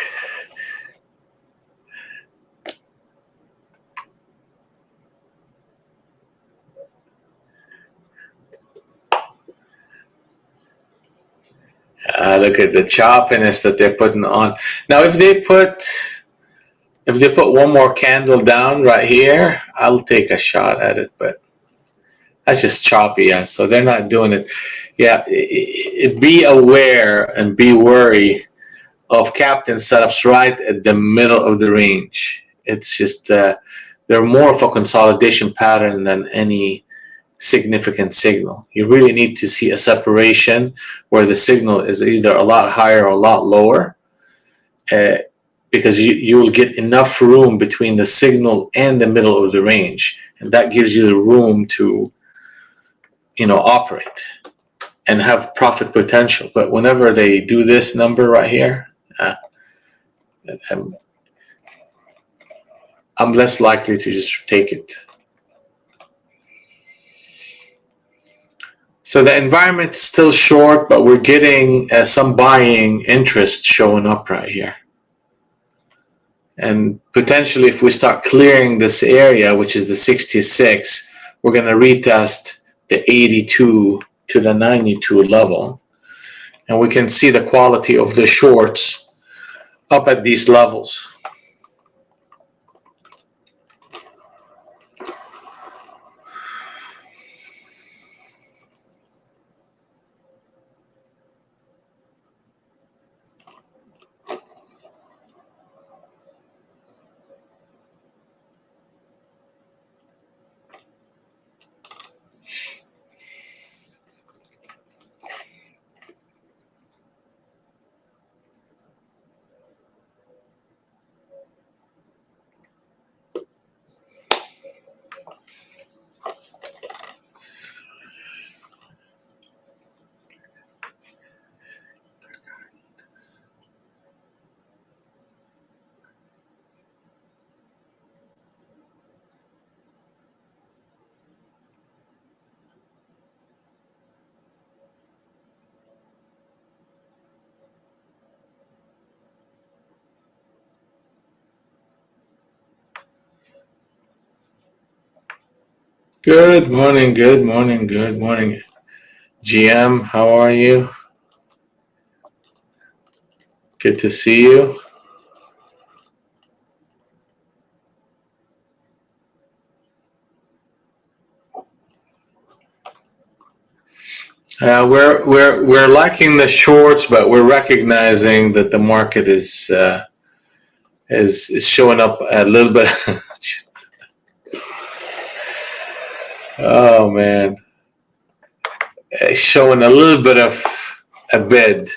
Look at the choppiness that they're putting on. Now, if they put one more candle down right here, I'll take a shot at it, but that's just choppy. Yeah, so they're not doing it. Yeah, be aware and be wary of captain setups right at the middle of the range. It's just they're more of a consolidation pattern than any significant signal. You really need to see a separation where the signal is either a lot higher or a lot lower, because you will get enough room between the signal and the middle of the range, and that gives you the room to operate and have profit potential. But whenever they do this number right here, I'm less likely to just take it. So the environment is still short, but we're getting some buying interest showing up right here. And potentially, if we start clearing this area, which is the 66, we're going to retest the 82 to the 92 level. And we can see the quality of the shorts up at these levels. Good morning, good morning, good morning. GM, how are you? Good to see you. We're liking the shorts, but we're recognizing that the market is showing up a little bit. Oh man, it's showing a little bit of a bid,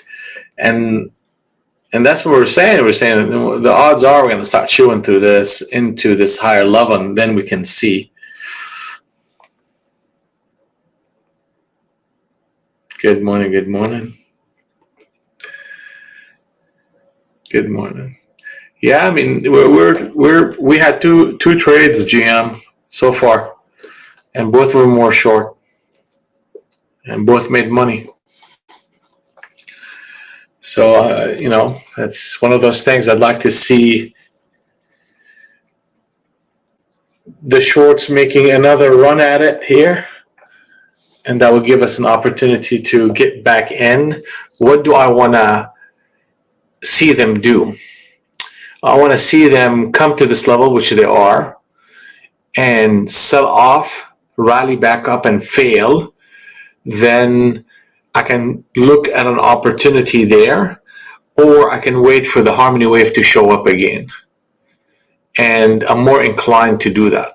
and that's what we're saying. We're saying the odds are we're going to start chewing through this into this higher level, and then we can see. Good morning. Good morning. Good morning. Yeah, I mean we had two trades, GM, so far, and both of them were short, and both made money. So that's one of those things. I'd like to see the shorts making another run at it here, and that will give us an opportunity to get back in. What do I want to see them do? I want to see them come to this level, which they are, and sell off, rally back up, and fail. Then I can look at an opportunity there, or I can wait for the harmony wave to show up again. And I'm more inclined to do that.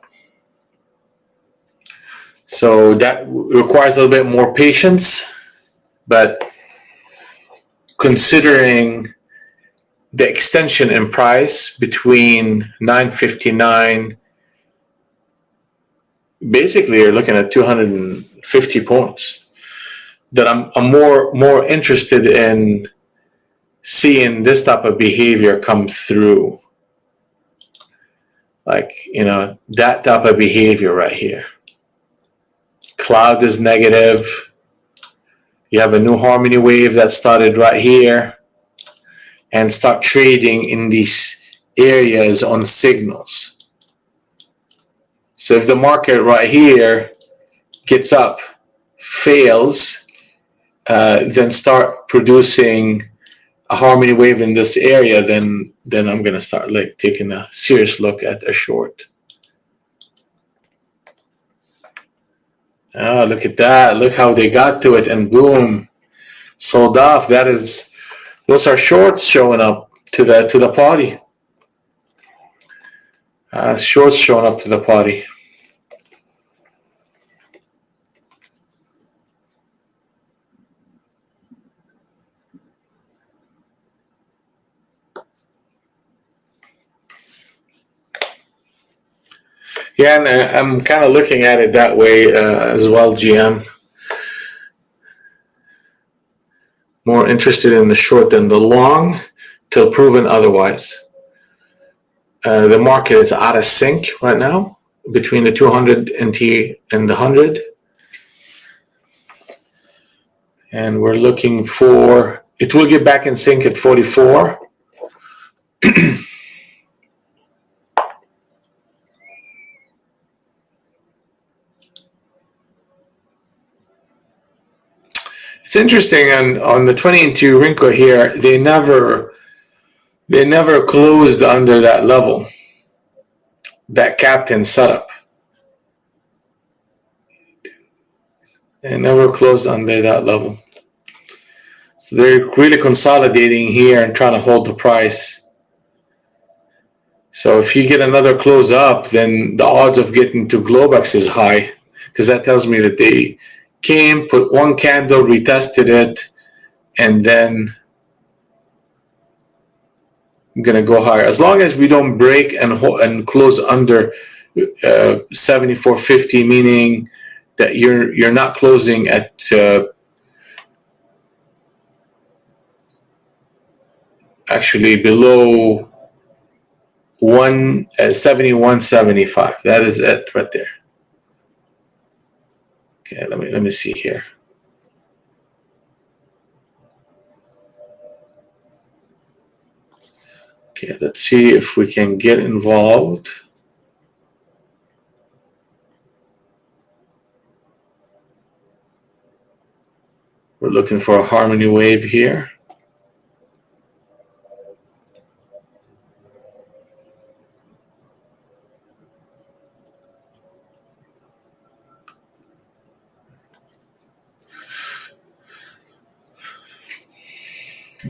So that requires a little bit more patience, but considering the extension in price between 959, basically you're looking at 250 points, that I'm more interested in seeing this type of behavior come through. Like, that type of behavior right here. Cloud is negative. You have a new harmony wave that started right here, and start trading in these areas on signals. So if the market right here gets up, fails, then start producing a harmony wave in this area, then I'm going to start taking a serious look at a short. Oh, look at that. Look how they got to it, and boom, sold off. Those are shorts showing up to the party. Shorts showing up to the party. Yeah, and I'm kind of looking at it that way as well, GM. More interested in the short than the long, till proven otherwise. The market is out of sync right now between the 200 NT and the 100. And we're looking for, it will get back in sync at 44. It's interesting on the 20 into Rinko here, they never closed under that level, that captain setup. They never closed under that level. So they're really consolidating here and trying to hold the price. So if you get another close up, then the odds of getting to Globex is high, because that tells me that they came, put one candle, retested it, and then I'm going to go higher. As long as we don't break and close under 74.50, meaning that you're not closing at actually below 71.75. That is it right there. Okay, let me see here. Okay, let's see if we can get involved. We're looking for a harmony wave here.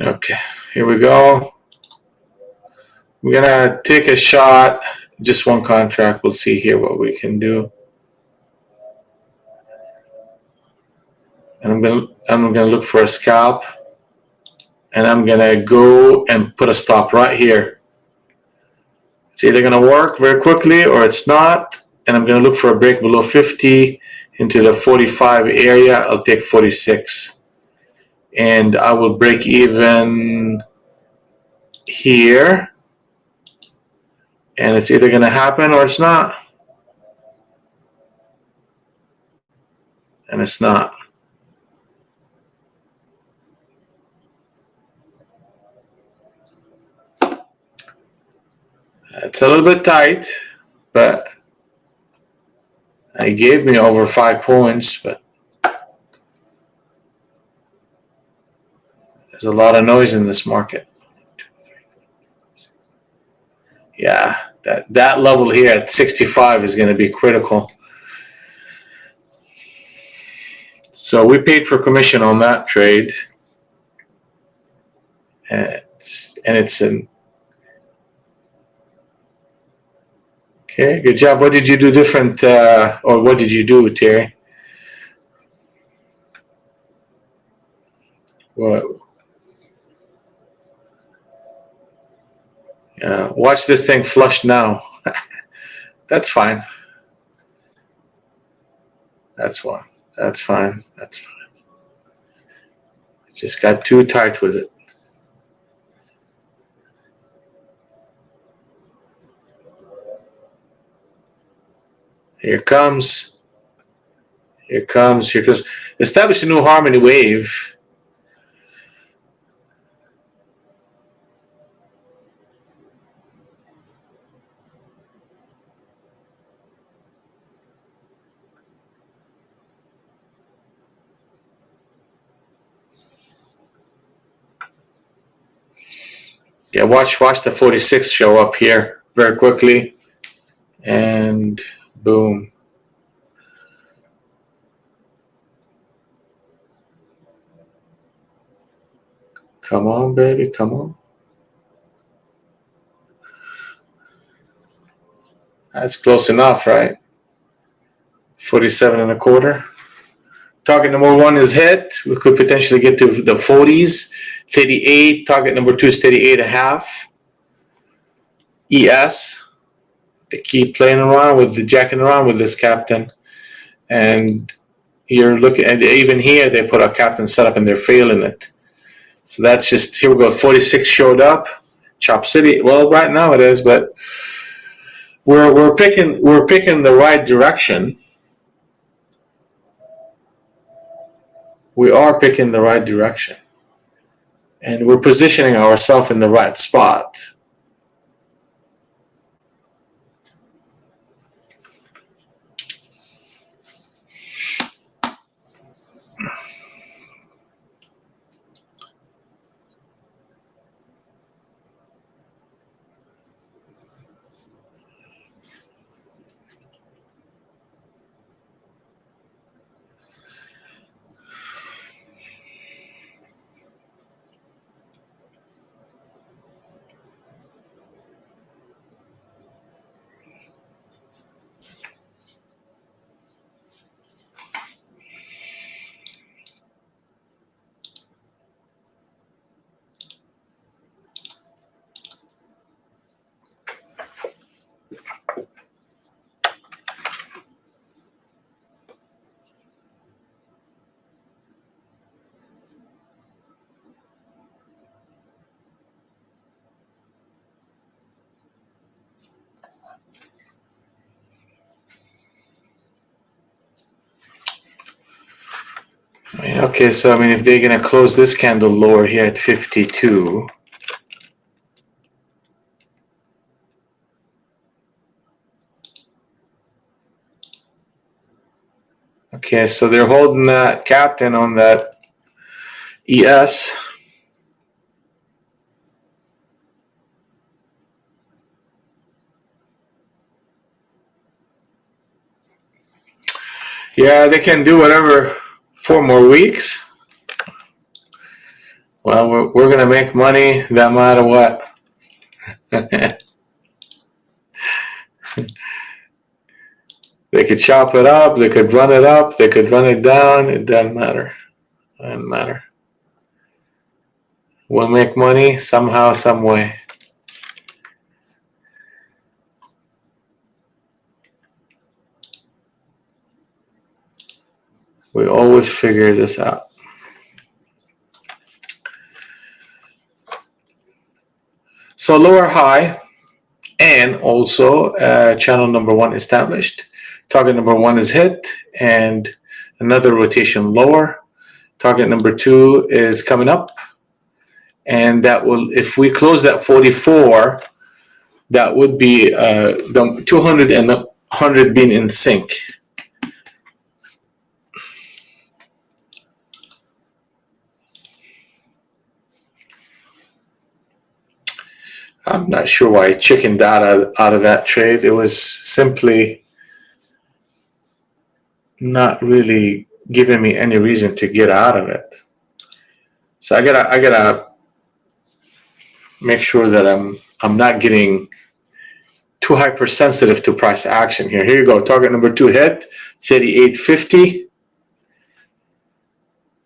Okay, here we go. We're gonna take a shot, just one contract. We'll see here what we can do. And I'm gonna look for a scalp, and I'm gonna go and put a stop right here. It's either gonna work very quickly or it's not. And I'm gonna look for a break below 50 into the 45 area. I'll take 46, and I will break even here. And it's either gonna happen or it's not. And it's not. It's a little bit tight, but it gave me over 5 points, but there's a lot of noise in this market. Yeah, that level here at 65 is going to be critical. So we paid for commission on that trade, and it's an okay. Good job. What did you do different, or what did you do, Terry? What? Watch this thing flush now. That's fine. That's fine. That's fine. That's fine. Just got too tight with it. Here comes. Here comes. Here goes. Establish a new harmony wave. Yeah, watch the 46 show up here very quickly, and boom. Come on, baby, come on. That's close enough, right? 47 and a quarter. Target number 1 is hit. We could potentially get to the 40s. 38. Target number 2 is 38 and a half. ES. They keep playing around with jacking around with this captain, and you're looking at even here they put a captain setup and they're failing it. So that's just, here we go. 46 showed up. Chop City. Well, right now it is, but we're picking the right direction. We are picking the right direction, and we're positioning ourselves in the right spot. Okay, so I mean, if they're gonna close this candle lower here at 52, okay, so they're holding that captain on that ES. Yeah, they can do whatever 4 more weeks. Well, we're going to make money no matter what. They could chop it up, they could run it up, they could run it down. It doesn't matter. It doesn't matter. We'll make money somehow, some way. We always figure this out. So lower high, and also channel number 1 established. Target number 1 is hit, and another rotation lower. Target number 2 is coming up, and that will, if we close at 44, that would be the 200 and the 100 being in sync. I'm not sure why I chickened out of that trade. It was simply not really giving me any reason to get out of it. So I gotta make sure that I'm not getting too hypersensitive to price action here. Here you go. Target number 2 hit 38.50.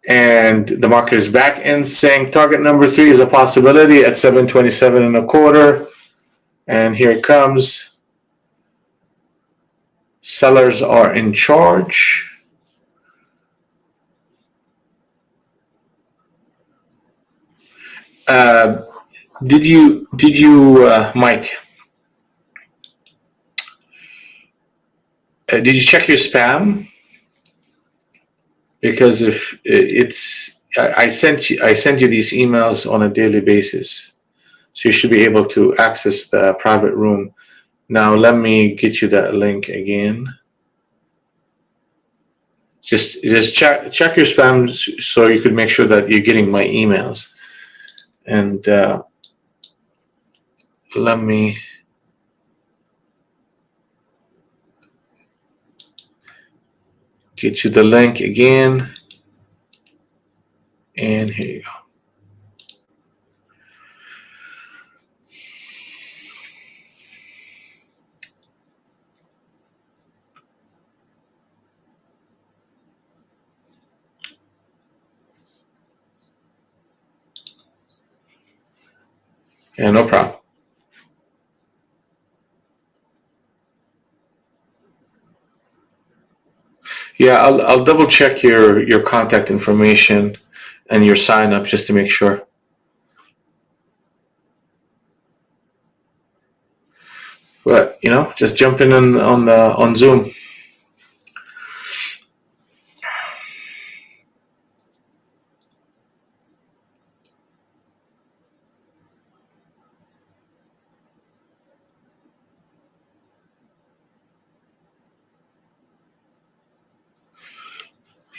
And the market is back in sync. Target number 3 is a possibility at 727.25. And here it comes. Sellers are in charge. Did you, Mike? Did you check your spam? Because if it's, I sent you these emails on a daily basis, so you should be able to access the private room. Now let me get you that link again. Just check your spam so you could make sure that you're getting my emails. And let me get you the link again. And here you go. Yeah, no problem. Yeah, I'll double check your contact information and your sign up just to make sure. But just jump in on Zoom.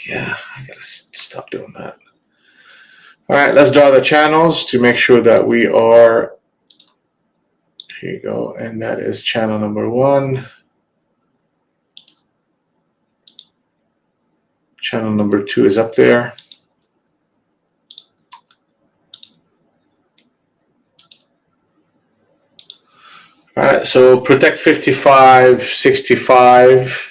Yeah, I gotta stop doing that. All right, let's draw the channels to make sure that we are. Here you go, and that is channel number 1. Channel number 2 is up there. All right, so protect 55, 65.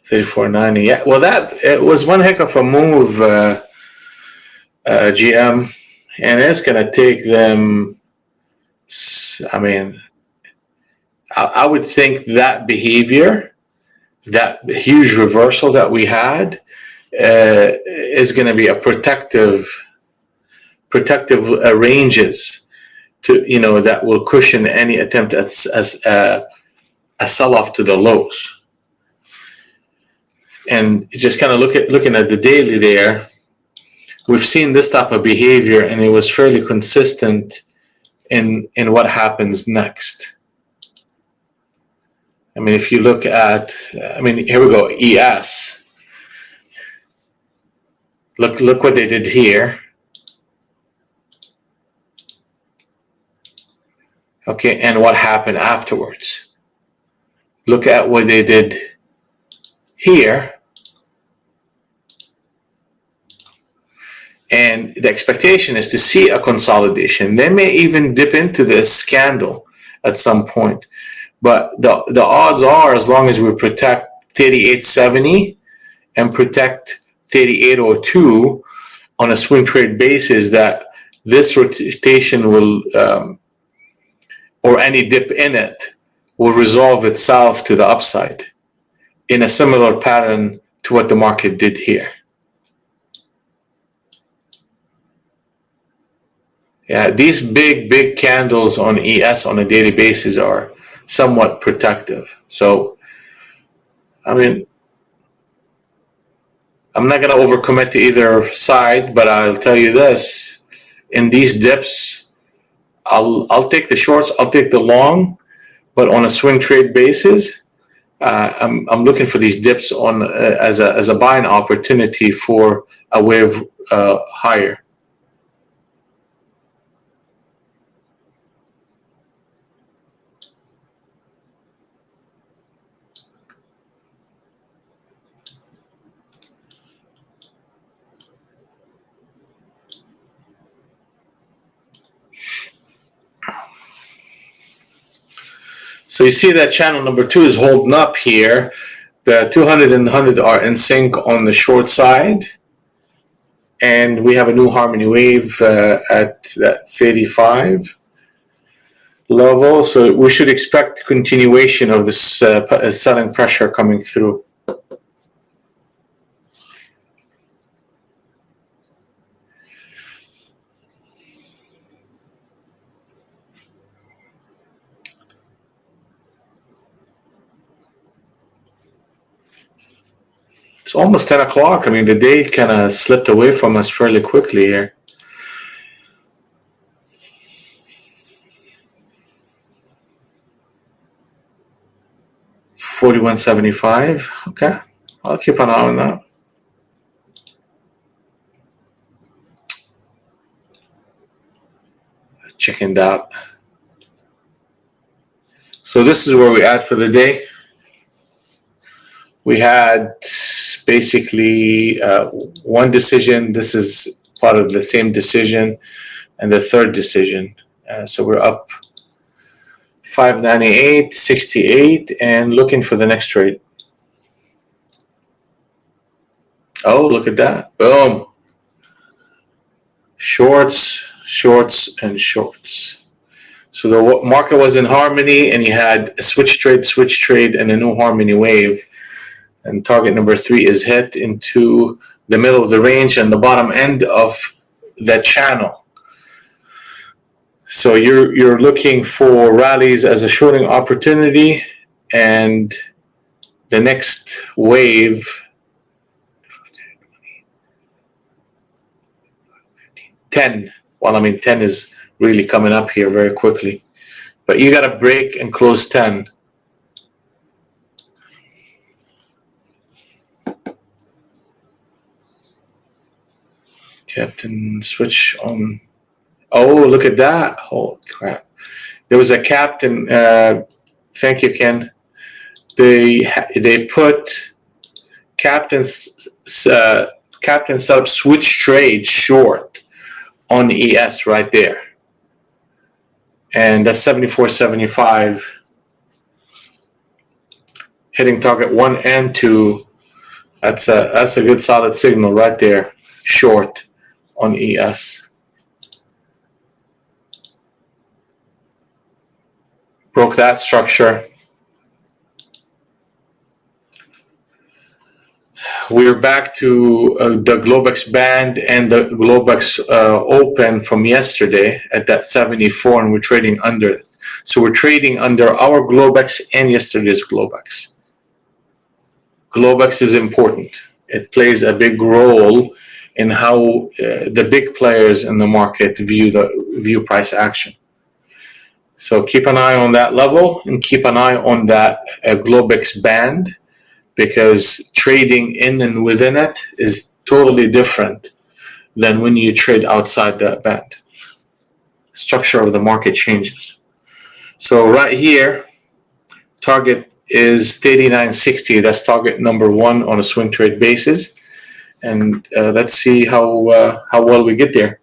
$34.90. Yeah, well, it was one heck of a move, GM, and it's gonna take them. I mean, I would think that behavior, that huge reversal that we had, is going to be a protective ranges to that will cushion any attempt at a sell-off to the lows. And just kind of looking at the daily there, we've seen this type of behavior, and it was fairly consistent in what happens next. I mean, if you look at, I mean, here we go, ES. Look what they did here. Okay, and what happened afterwards. Look at what they did here. And the expectation is to see a consolidation. They may even dip into this candle at some point. But the odds are, as long as we protect 38.70 and protect 38.02 on a swing trade basis, that this rotation will, or any dip in it, will resolve itself to the upside in a similar pattern to what the market did here. Yeah, these big candles on ES on a daily basis are somewhat protective. So, I mean, I'm not going to overcommit to either side, but I'll tell you this: in these dips, I'll take the shorts, I'll take the long, but on a swing trade basis, I'm looking for these dips on as a buying opportunity for a wave higher. So you see that channel number 2 is holding up here. The 200 and 100 are in sync on the short side. And we have a new harmony wave at that 35 level. So we should expect continuation of this selling pressure coming through. It's almost 10 o'clock. I mean, the day kind of slipped away from us fairly quickly here. $41.75. Okay, I'll keep an eye on that. Checking that. So this is where we're at for the day. We had basically one decision. This is part of the same decision, and the third decision. So we're up 598.68 and looking for the next trade. Oh, look at that. Boom. Shorts, shorts, and shorts. So the market was in harmony, and you had a switch trade, and a new harmony wave. And target number 3 is hit into the middle of the range and the bottom end of the channel. So you're looking for rallies as a shorting opportunity, and the next wave, 10. Well, I mean, 10 is really coming up here very quickly, but you got to break and close 10. Captain switch on. Oh, look at that. Holy crap. There was a captain. Thank you, Ken. They put captain set up switch trade short on ES right there. And that's 74.75. Hitting target 1 and 2. That's a good solid signal right there. Short on ES. Broke that structure. We're back to the Globex band and the Globex open from yesterday at that 74, and we're trading under it. So we're trading under our Globex and yesterday's Globex. Globex is important. It plays a big role in how the big players in the market view price action. So keep an eye on that level and keep an eye on that Globex band, because trading in and within it is totally different than when you trade outside that band. Structure of the market changes. So right here, target is 39.60. That's target number one on a swing trade basis. And let's see how well we get there.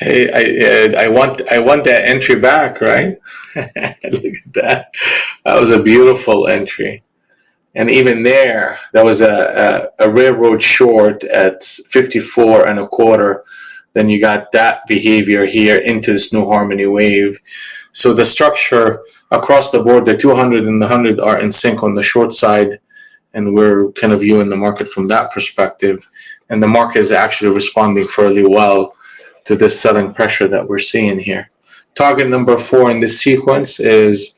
Hey, I want that entry back, right? Look at that. That was a beautiful entry. And even there was a railroad short at 54 and a quarter. Then you got that behavior here into this new harmony wave. So the structure across the board, the 200 and the 100 are in sync on the short side, and we're kind of viewing the market from that perspective. And the market is actually responding fairly well to this selling pressure that we're seeing here. Target number 4 in this sequence is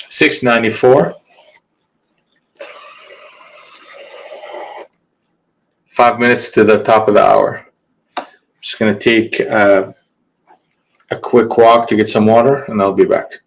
694. 5 minutes to the top of the hour. I'm just going to take a quick walk to get some water, and I'll be back.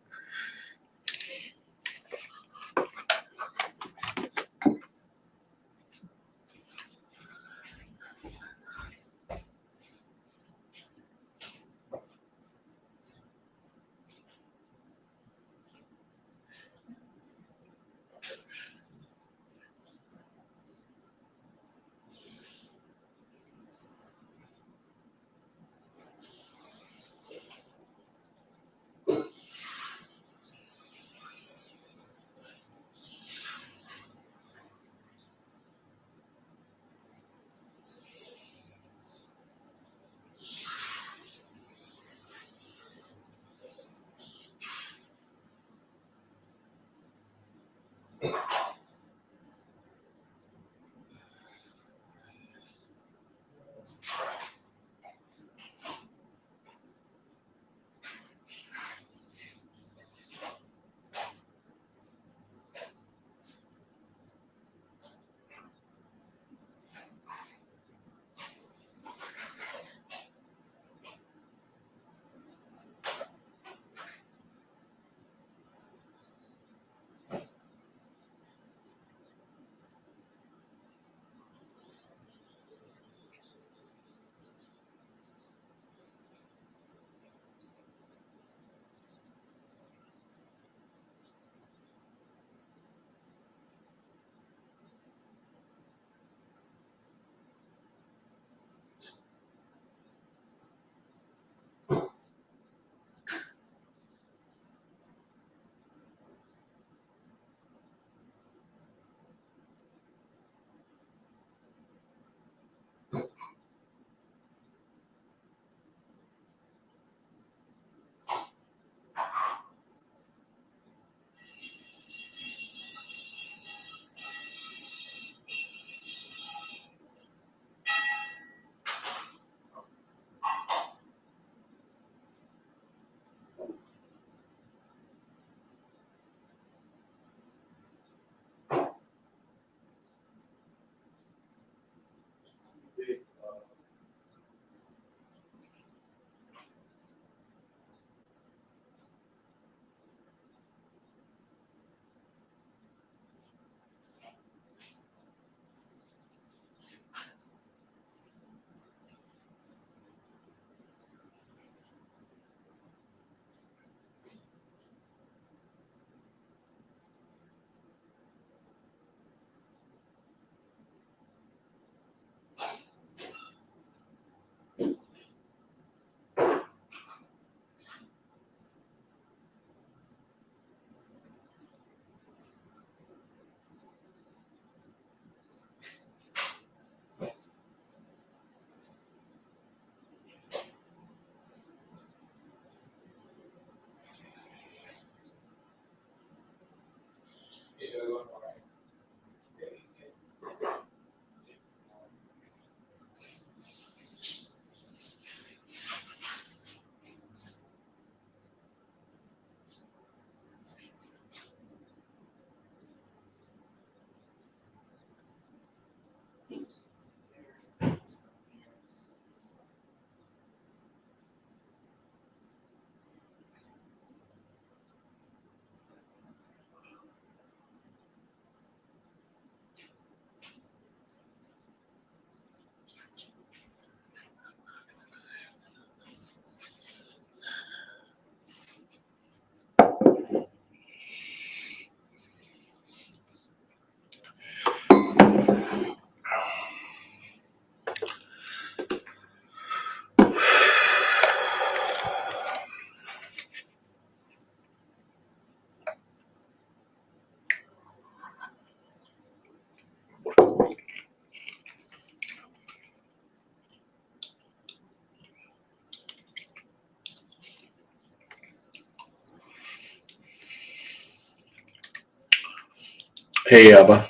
Hey, Abba.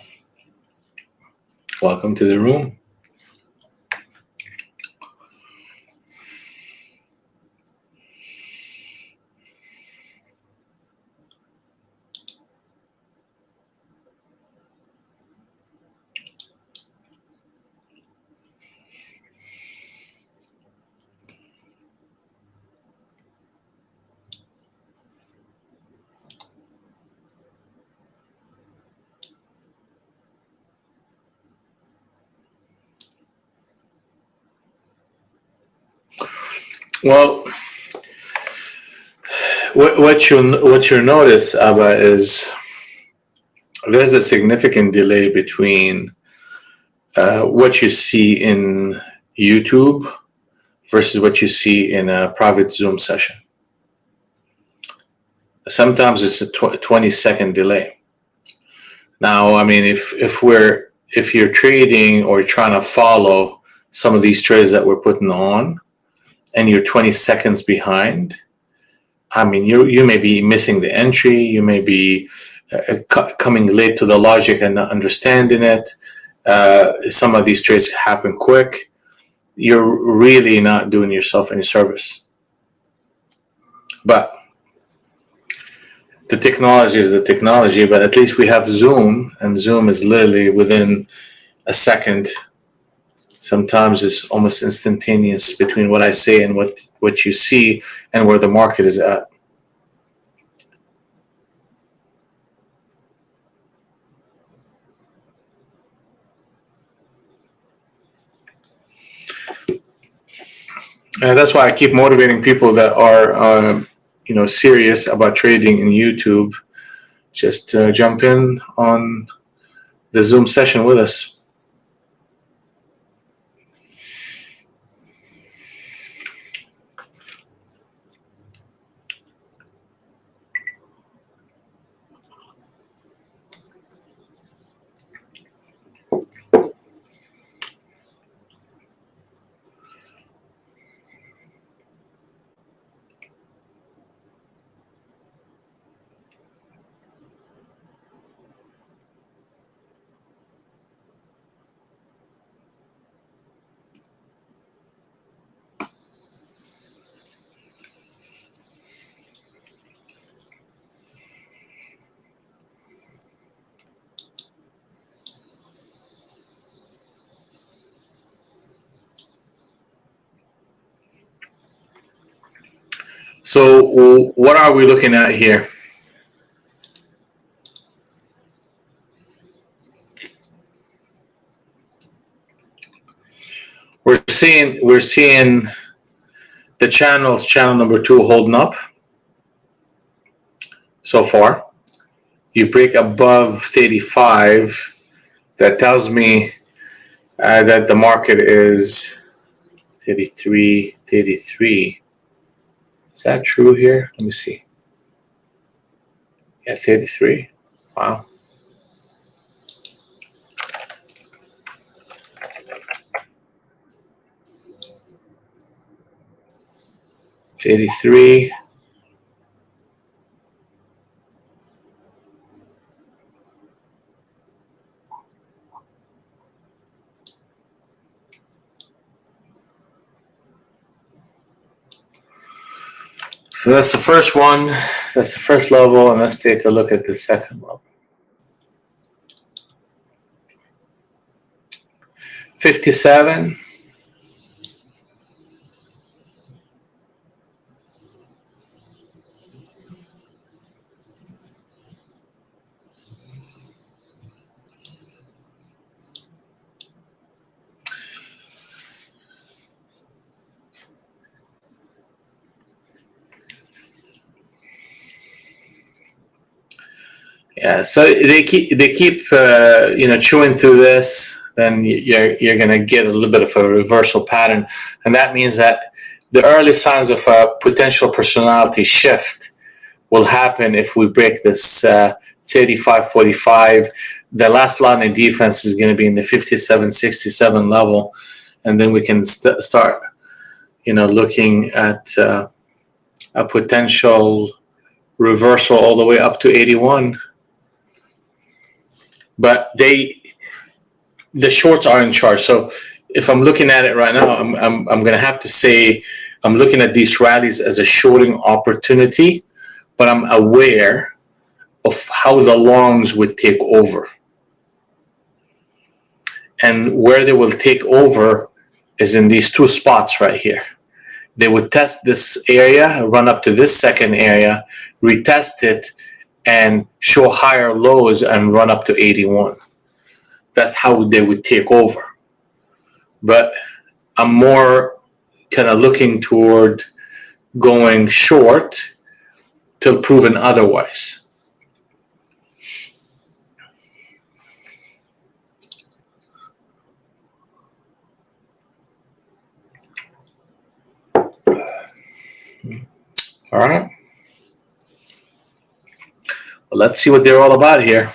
Welcome to the room. Well, what you'll notice, Abba, is there's a significant delay between what you see in YouTube versus what you see in a private Zoom session. Sometimes it's a 20-second delay. Now, I mean, if you're trading or trying to follow some of these trades that we're putting on, and you're 20 seconds behind, I mean, you may be missing the entry. You may be coming late to the logic and not understanding it. Some of these trades happen quick. You're really not doing yourself any service. But the technology is the technology, but at least we have Zoom, and Zoom is literally within a second. Sometimes it's almost instantaneous between what I say and what you see and where the market is at. And that's why I keep motivating people that are, serious about trading in YouTube. Just jump in on the Zoom session with us. So what are we looking at here? We're seeing the channel number 2 holding up so far. You break above 35, that tells me that the market is 33. Is that true here? Let me see. Yeah, 33. Wow. $83. So that's the first one. That's the first level, and let's take a look at the second level. 57. Yeah, so they keep chewing through this. Then you're going to get a little bit of a reversal pattern, and that means that the early signs of a potential personality shift will happen if we break this 35.45. The last line of defense is going to be in the 57.67 level, and then we can start, looking at a potential reversal all the way up to 81. but the shorts are in charge. So if I'm looking at it right now, I'm going to have to say I'm looking at these rallies as a shorting opportunity, but I'm aware of how the longs would take over. And where they will take over is in these two spots right here. They would test this area, run up to this second area, retest it, and show higher lows and run up to 81. That's how they would take over. But I'm more kind of looking toward going short till proven otherwise. All right. Well, let's see what they're all about here.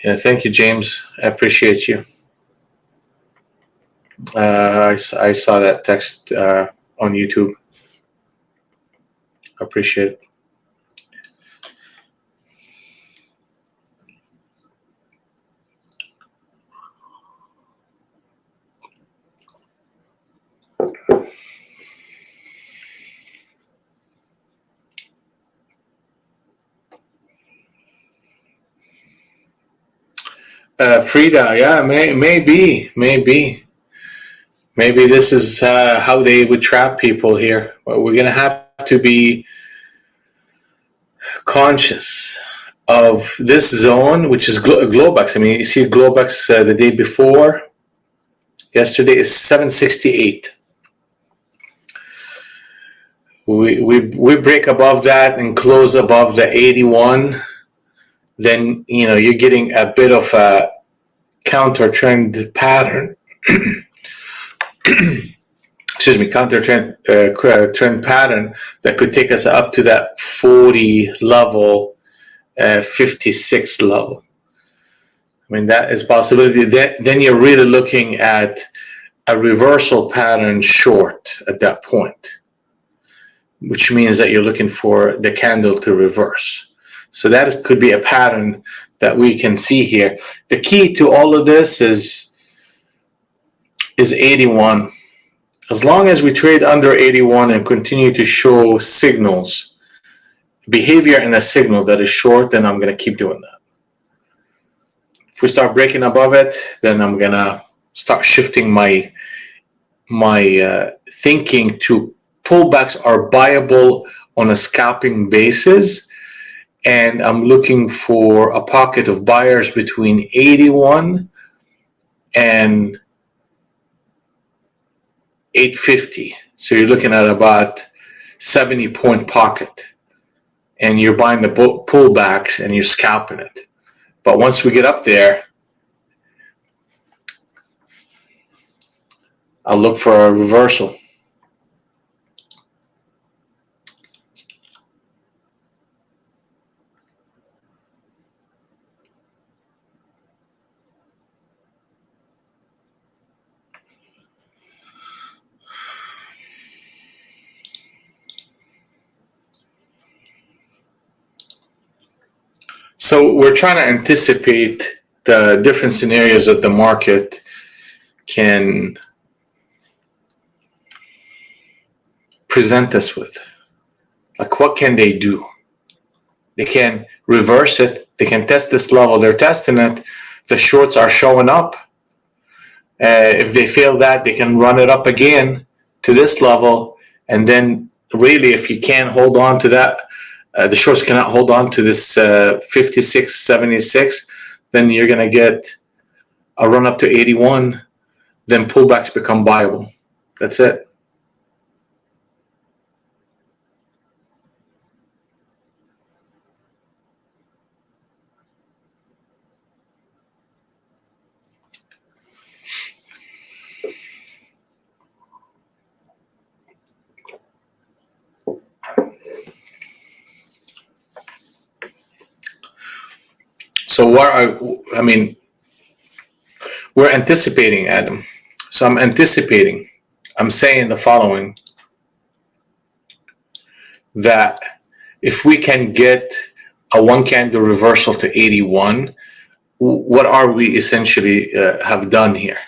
Yeah, thank you, James. I appreciate you. I saw that text on YouTube. I appreciate it. Frida, yeah, maybe this is how they would trap people here. Well, we're gonna have to be conscious of this zone, which is Globex. I mean, you see Globex the day before, yesterday is 768. We break above that and close above the 81, then you're getting a bit of a counter trend pattern. Excuse me, counter trend pattern that could take us up to that 40 level, 56 level. I mean, that is possibility. Then you're really looking at a reversal pattern short at that point, which means that you're looking for the candle to reverse. So that could be a pattern that we can see here. The key to all of this is 81. As long as we trade under 81 and continue to show signals, behavior in a signal that is short, then I'm going to keep doing that. If we start breaking above it, then I'm going to start shifting my thinking to pullbacks are buyable on a scalping basis, and I'm looking for a pocket of buyers between 81 and 850. So you're looking at about 70-point pocket, and you're buying the pullbacks and you're scalping it. But once we get up there, I'll look for a reversal. So we're trying to anticipate the different scenarios that the market can present us with. Like, what can they do? They can reverse it. They can test this level. They're testing it. The shorts are showing up. If they fail that, they can run it up again to this level. And then really, if you can't hold on to that, the shorts cannot hold on to this 56, 76, then you're going to get a run up to 81. Then pullbacks become viable. That's it. So I mean, we're anticipating, Adam. So I'm anticipating. I'm saying the following, that if we can get a one candle reversal to 81, what are we essentially have done here?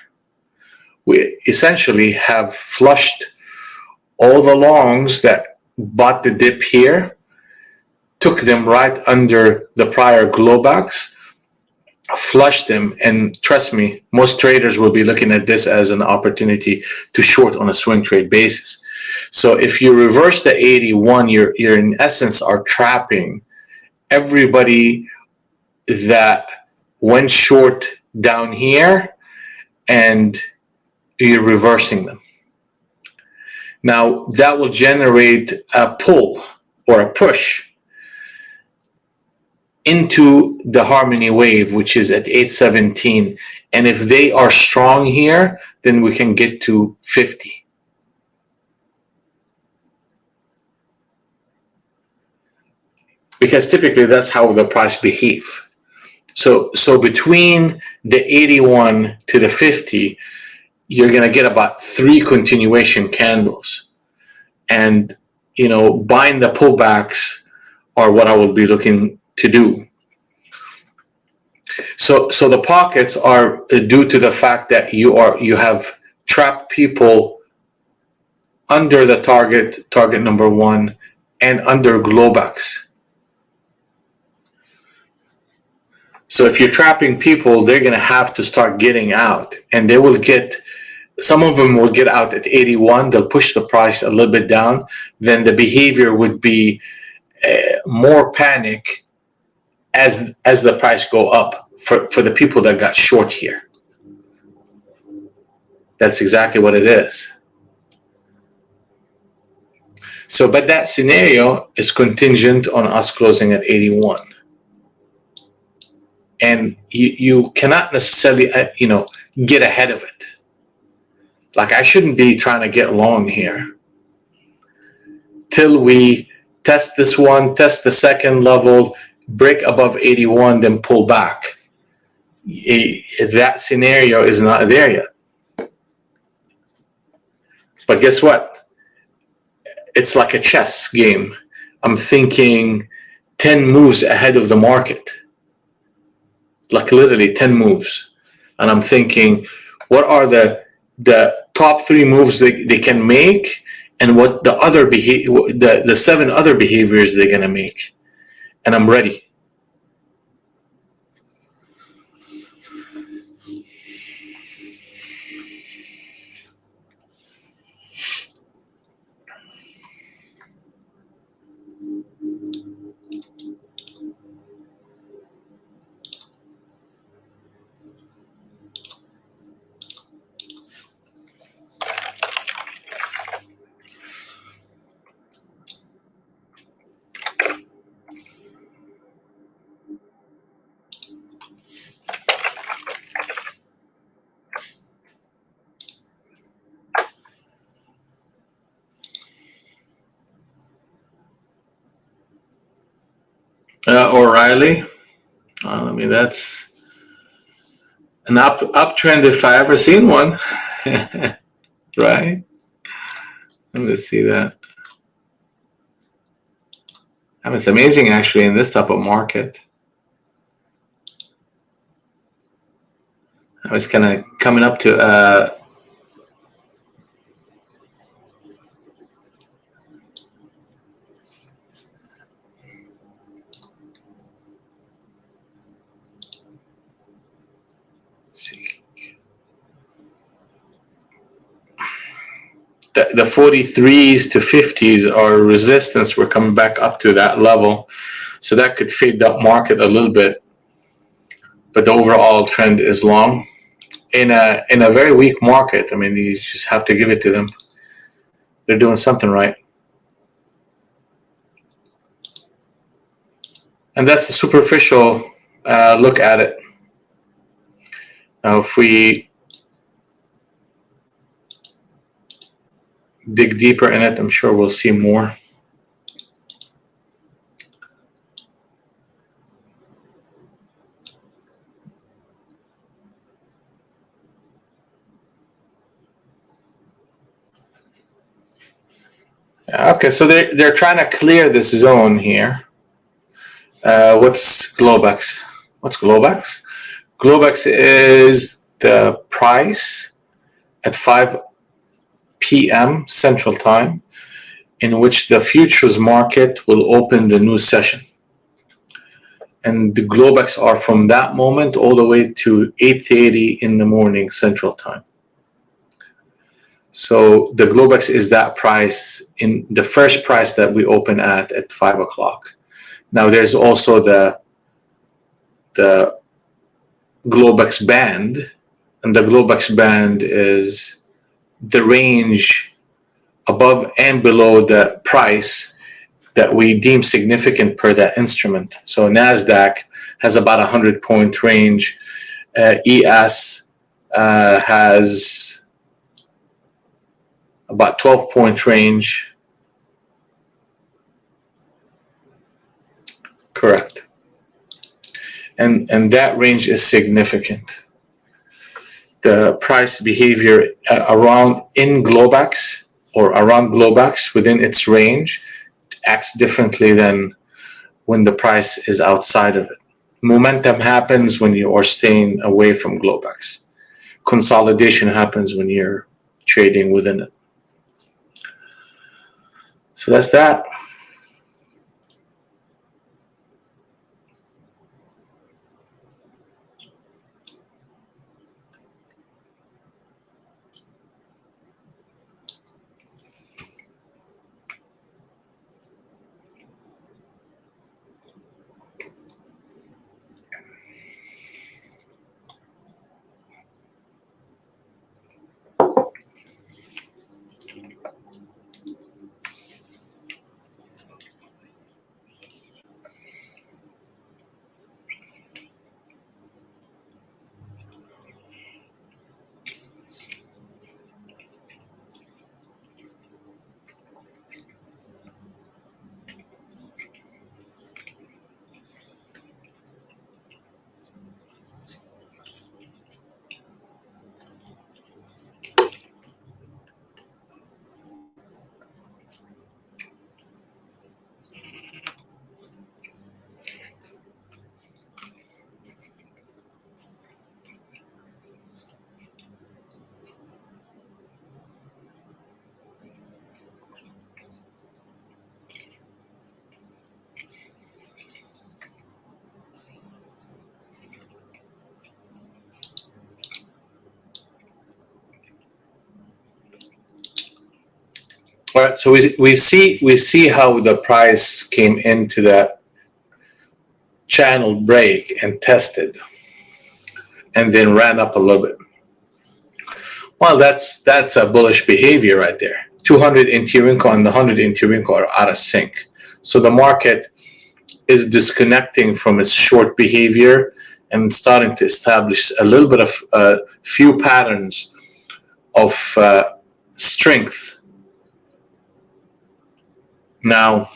We essentially have flushed all the longs that bought the dip here, took them right under the prior glowbacks, flushed them, and trust me, most traders will be looking at this as an opportunity to short on a swing trade basis. So if you reverse the 81, you're in essence are trapping everybody that went short down here, and you're reversing them. Now that will generate a pull or a push into the harmony wave, which is at 817. And if they are strong here, then we can get to 50. Because typically that's how the price behave. So between the 81 to the 50, you're going to get about 3 continuation candles. And, buying the pullbacks are what I will be looking to do. So the pockets are due to the fact that you have trapped people under the target number 1, and under glowbacks. So if you're trapping people, they're going to have to start getting out, and some of them will get out at 81. They'll push the price a little bit down. Then the behavior would be more panic as the price go up for the people that got short here. That's exactly what it is. So, but that scenario is contingent on us closing at 81. And you cannot necessarily, get ahead of it. Like, I shouldn't be trying to get long here till we test this one, test the second level, break above 81, then pull back. That scenario is not there yet. But guess what? It's like a chess game. I'm thinking 10 moves ahead of the market. Like literally 10 moves. And I'm thinking, what are the top 3 moves they can make, and what the 7 other behaviors they're going to make. And I'm ready. O'Reilly. That's an uptrend if I ever seen one. Right? Let me see that. It's amazing actually in this type of market. I was kind of coming up to the 43s to 50s are resistance. We're coming back up to that level, so that could fade that market a little bit, but the overall trend is long in a very weak market. You just have to give it to them. They're doing something right, and that's the superficial look at it. Now if we dig deeper in it, I'm sure we'll see more. Okay, so they're trying to clear this zone here. What's Globex? What's Globex? Globex is the price at 5 p.m. Central Time in which the futures market will open the new session. And the Globex are from that moment all the way to 8:30 in the morning Central Time. So the Globex is that price, in the first price that we open at 5 o'clock. Now there's also the Globex band, and the Globex band is the range above and below the price that we deem significant per that instrument. So NASDAQ has about 100-point range. ES has about 12-point range. Correct. And that range is significant. The price behavior around Globex or around Globex within its range acts differently than when the price is outside of it. Momentum happens when you are staying away from Globex. Consolidation happens when you're trading within it. So that's that. All right, so we see how the price came into that channel break and tested, and then ran up a little bit. Well, that's a bullish behavior right there. 200 Intirinko and the 100 Intirinko are out of sync. So the market is disconnecting from its short behavior and starting to establish a little bit of few patterns of strength. Now,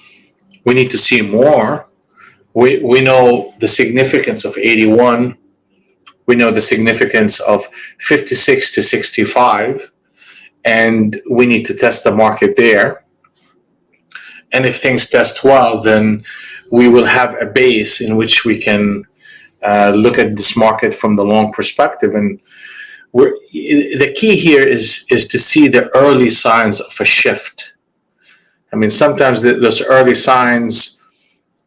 we need to see more. We know the significance of 81. We know the significance of 56 to 65. And we need to test the market there. And if things test well, then we will have a base in which we can look at this market from the long perspective. And the key here is to see the early signs of a shift. I mean, sometimes those early signs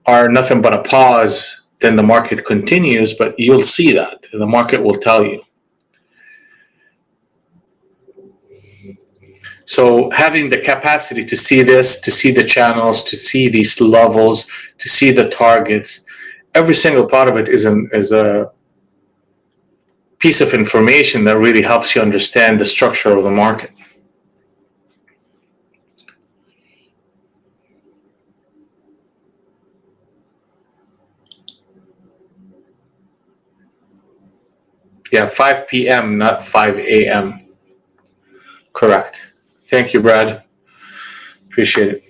are nothing but a pause, then the market continues, but you'll see that. The market will tell you. So having the capacity to see this, to see the channels, to see these levels, to see the targets, every single part of it is a piece of information that really helps you understand the structure of the market. Yeah, 5 p.m., not 5 a.m. Correct. Thank you, Brad. Appreciate it.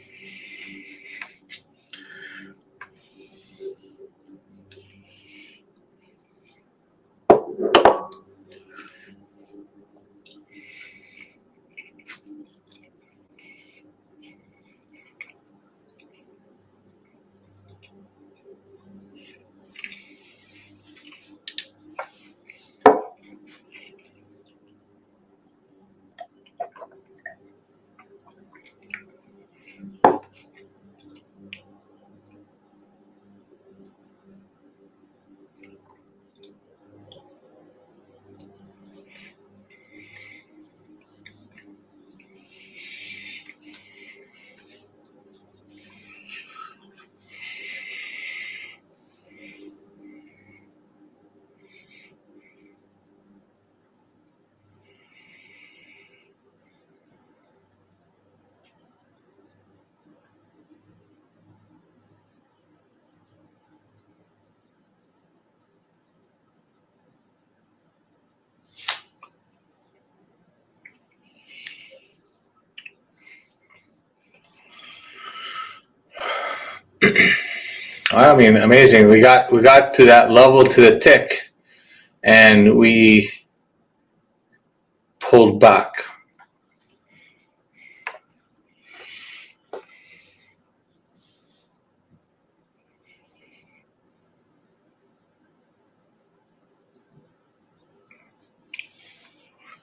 I mean, amazing. We got to that level to the tick, and we pulled back.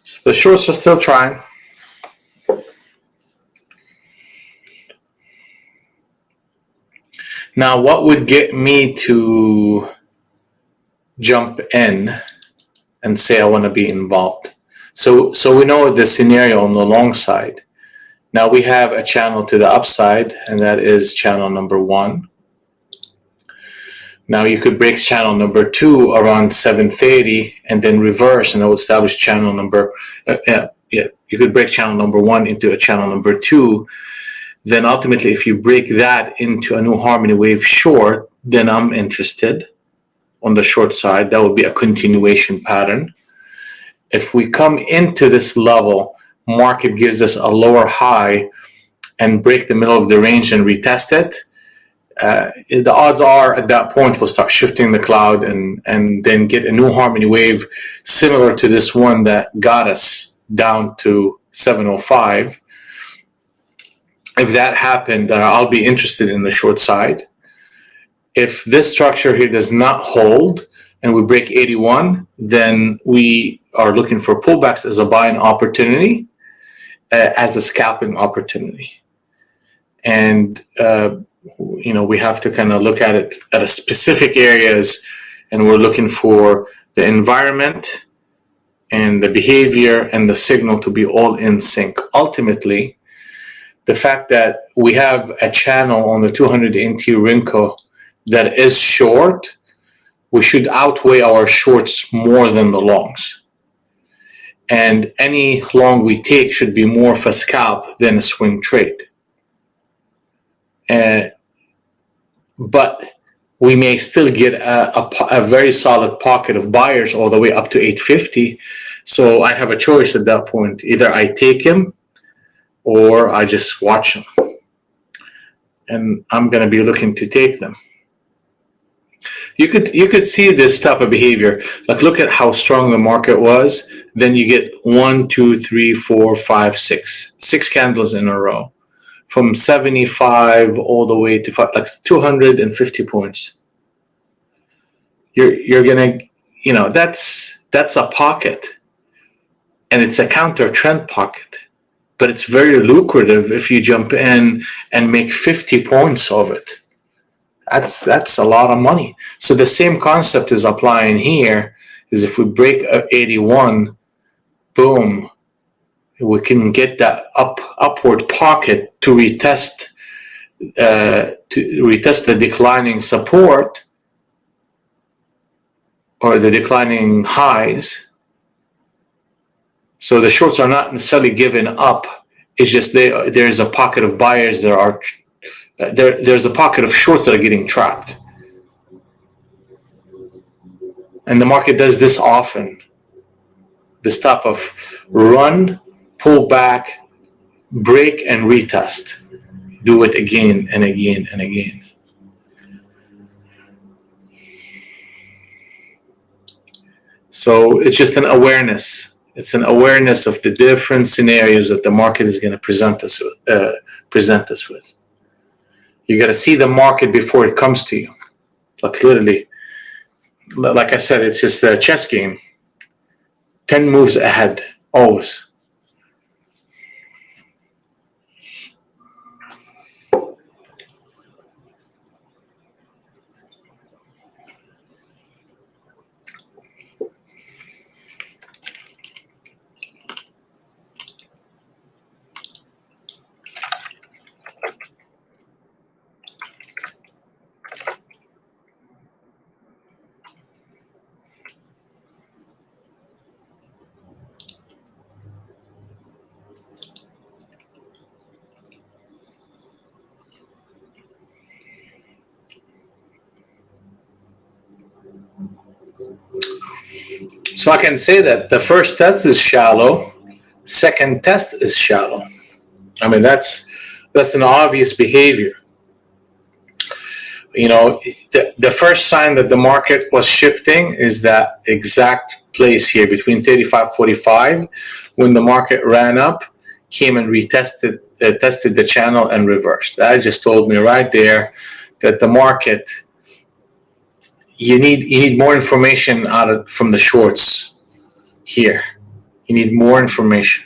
So the shorts are still trying. Now, what would get me to jump in and say I want to be involved? So we know the scenario on the long side. Now we have a channel to the upside, and that is channel number 1. Now you could break channel number 2 around 7:30 and then reverse, and that would establish channel number. You could break channel number 1 into a channel number 2. Then ultimately, if you break that into a new harmony wave short, then I'm interested on the short side. That would be a continuation pattern. If we come into this level, market gives us a lower high and break the middle of the range and retest it, the odds are at that point we'll start shifting the cloud and then get a new harmony wave similar to this one that got us down to 705. If that happened, I'll be interested in the short side. If this structure here does not hold and we break 81, then we are looking for pullbacks as a buying opportunity, as a scalping opportunity. And we have to kind of look at it at a specific areas, and we're looking for the environment and the behavior and the signal to be all in sync. Ultimately, the fact that we have a channel on the 200 NT Rinko that is short, we should outweigh our shorts more than the longs. And any long we take should be more of a scalp than a swing trade. But we may still get a very solid pocket of buyers all the way up to 850. So I have a choice at that point. Either I take him or I just watch them. And I'm going to be looking to take them. You could see this type of behavior. Like, look at how strong the market was. Then you get 1, 2, 3, 4, 5, 6. 6 candles in a row. From 75 all the way to like 250 points. You're going to, that's a pocket. And it's a counter trend pocket. But it's very lucrative if you jump in and make 50 points of it. That's a lot of money. So the same concept is applying here. Is if we break 81, boom, we can get that upward pocket to retest the declining support or the declining highs. So the shorts are not necessarily giving up. It's just there's a pocket of buyers that are there's a pocket of shorts that are getting trapped. And the market does this often. This type of run, pull back, break, and retest. Do it again and again and again. So it's just an awareness. It's an awareness of the different scenarios that the market is going to present us with. You got to see the market before it comes to you. Like literally, like I said, it's just a chess game. 10 moves ahead, always. So I can say that the first test is shallow, second test is shallow. I mean, that's an obvious behavior. You know, the first sign that the market was shifting is that exact place here between 35.45, when the market ran up, came and retested, tested the channel and reversed. That just told me right there that the market, you need more information from the shorts here. You need more information.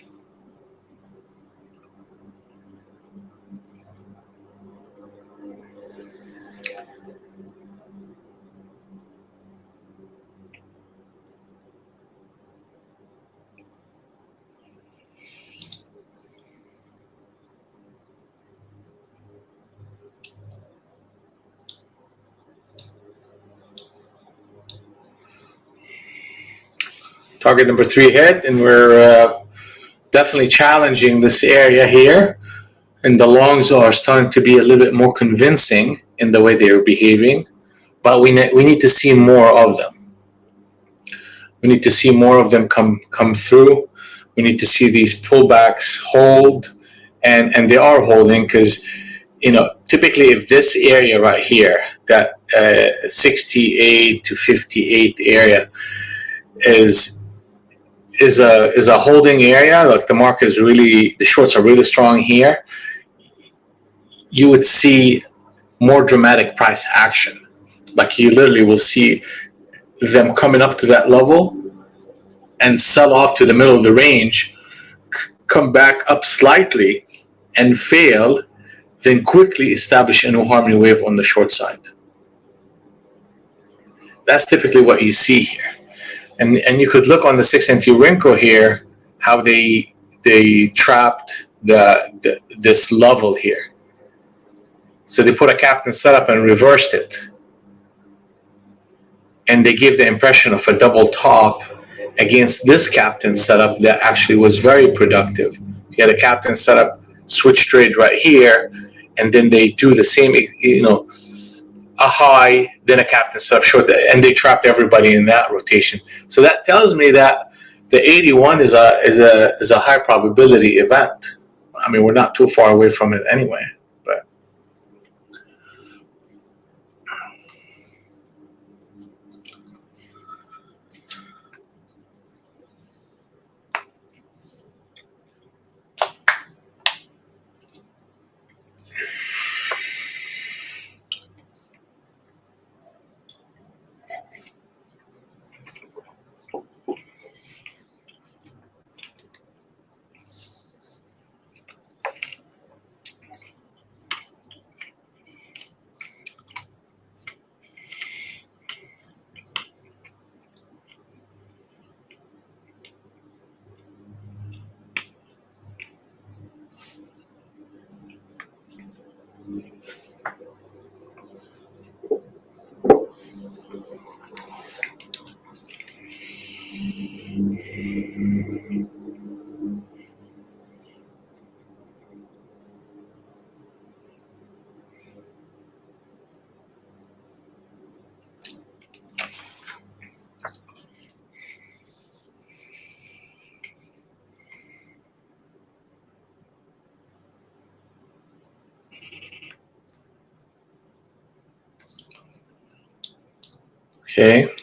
Target number 3 hit, and we're definitely challenging this area here. And the longs are starting to be a little bit more convincing in the way they are behaving, but we need to see more of them. We need to see more of them come through. We need to see these pullbacks hold, and they are holding, because typically if this area right here, that 68 to 58 area is a holding area, like the market is really, the shorts are really strong here, you would see more dramatic price action. Like you literally will see them coming up to that level and sell off to the middle of the range, come back up slightly and fail, then quickly establish a new harmony wave on the short side. That's typically what you see here. And you could look on the 6NT Renko here, how they trapped this level here. So they put a captain setup and reversed it. And they gave the impression of a double top against this captain setup that actually was very productive. You had a captain setup, switch trade right here, and then they do the same, a high, then a captain setup short, and they trapped everybody in that rotation. So that tells me that the 81 is a high probability event. I mean, we're not too far away from it anyway. But okay.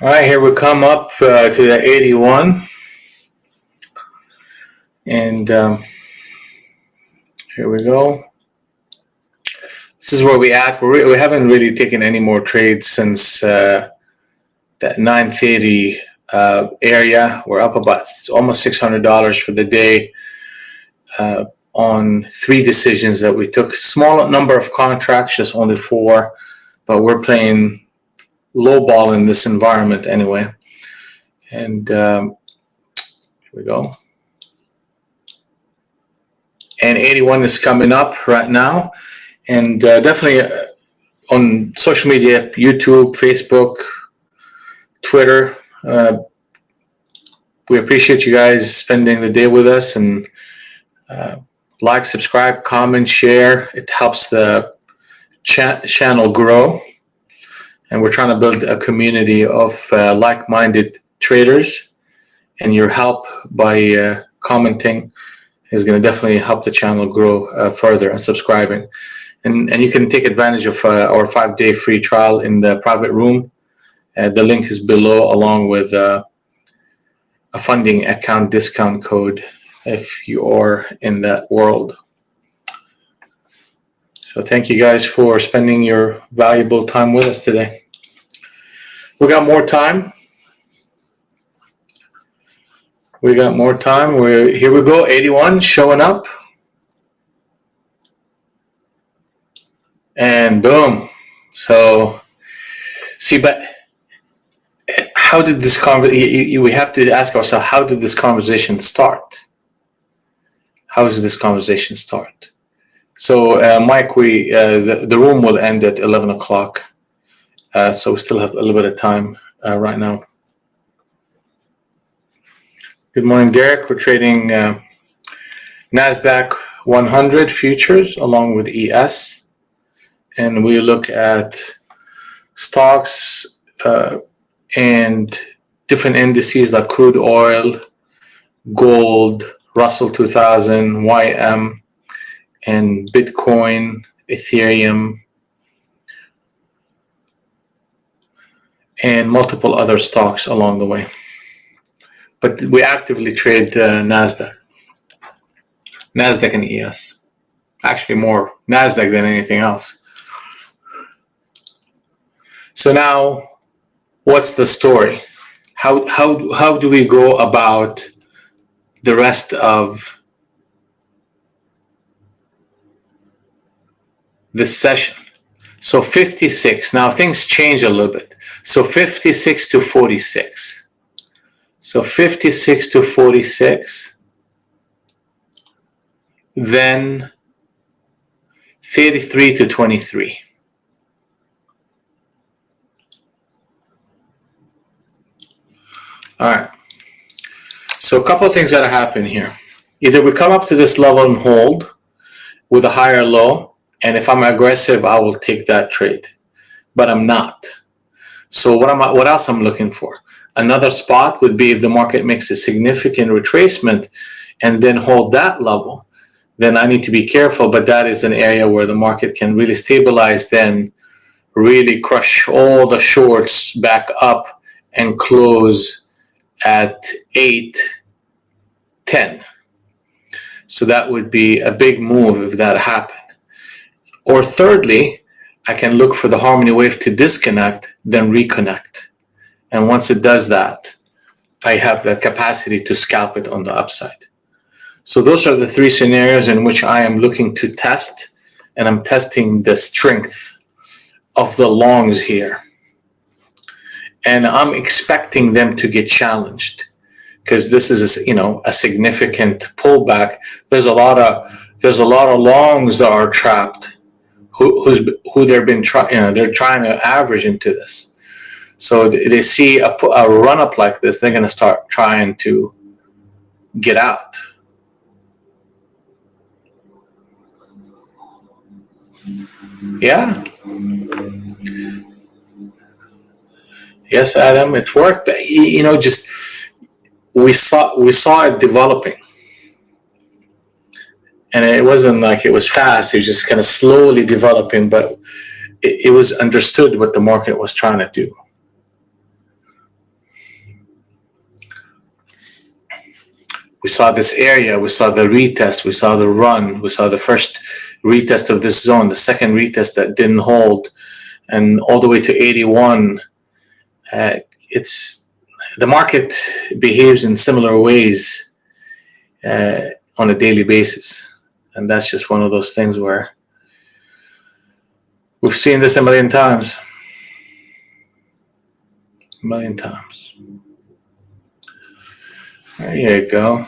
All right, here we come up to the 81. And here we go. This is where we at. We haven't really taken any more trades since that 9:30 area. We're up about almost $600 for the day on 3 decisions that we took. Small number of contracts, just only 4, but we're playing low ball in this environment anyway. And here we go. And 81 is coming up right now. And definitely on social media, YouTube, Facebook, Twitter. We appreciate you guys spending the day with us, and like, subscribe, comment, share. It helps the channel grow. And we're trying to build a community of like-minded traders. And your help by commenting is going to definitely help the channel grow further, and subscribing. And you can take advantage of our 5-day free trial in the private room. The link is below, along with a funding account discount code if you are in that world. So thank you guys for spending your valuable time with us today. We got more time. Here we go. 81 showing up. And boom. So, see, but how did this conversation, we have to ask ourselves, how did this conversation start? How does this conversation start? So, Mike, the room will end at 11 o'clock. So we still have a little bit of time right now. Good morning, Derek. We're trading NASDAQ 100 futures along with ES. And we look at stocks and different indices like crude oil, gold, Russell 2000, YM, and Bitcoin, Ethereum, and multiple other stocks along the way. But we actively trade NASDAQ and ES. Actually more NASDAQ than anything else. So now, what's the story? How do we go about the rest of this session? So 56. Now things change a little bit. So 56 to 46. So 56 to 46. Then 33 to 23. All right. So a couple of things that happen here. Either we come up to this level and hold with a higher low, and if I'm aggressive, I will take that trade. But I'm not. So what else I'm looking for? Another spot would be if the market makes a significant retracement and then hold that level, then I need to be careful. But that is an area where the market can really stabilize, then really crush all the shorts back up and close at 810. So that would be a big move if that happened. Or thirdly, I can look for the harmony wave to disconnect, then reconnect. And once it does that, I have the capacity to scalp it on the upside. So those are the 3 scenarios in which I am looking to test, and I'm testing the strength of the longs here. And I'm expecting them to get challenged because this is a significant pullback. There's a lot of longs that are trapped who they're trying to average into this. So they see a run up like this, they're going to start trying to get out. Yeah. Yes, Adam, it worked. But, just we saw it developing, and it wasn't like it was fast. It was just kind of slowly developing, but it was understood what the market was trying to do. We saw this area, we saw the retest, we saw the run, we saw the first retest of this zone, the second retest that didn't hold, and all the way to 81. It's the market behaves in similar ways on a daily basis, and that's just one of those things where we've seen this a million times. A million times. There you go.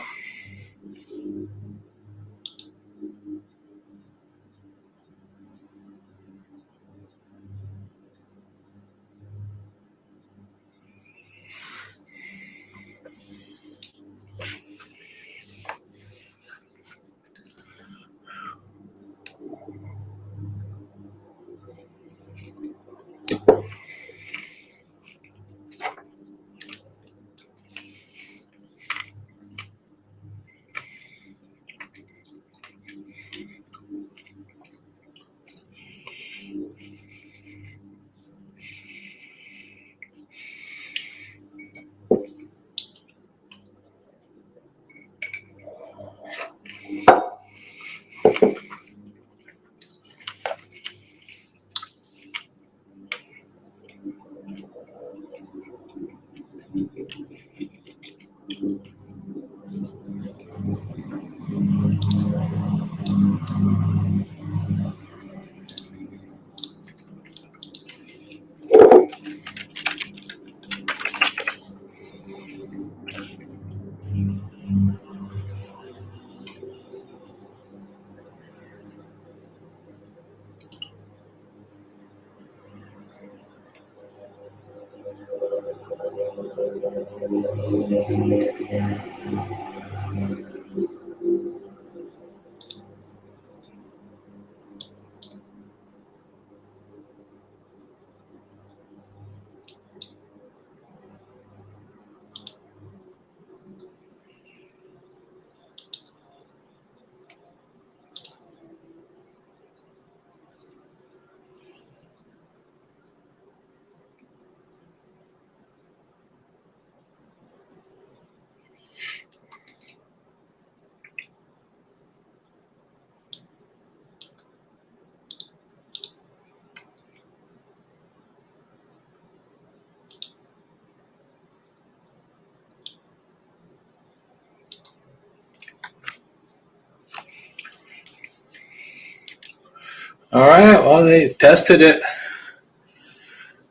All right, well, they tested it.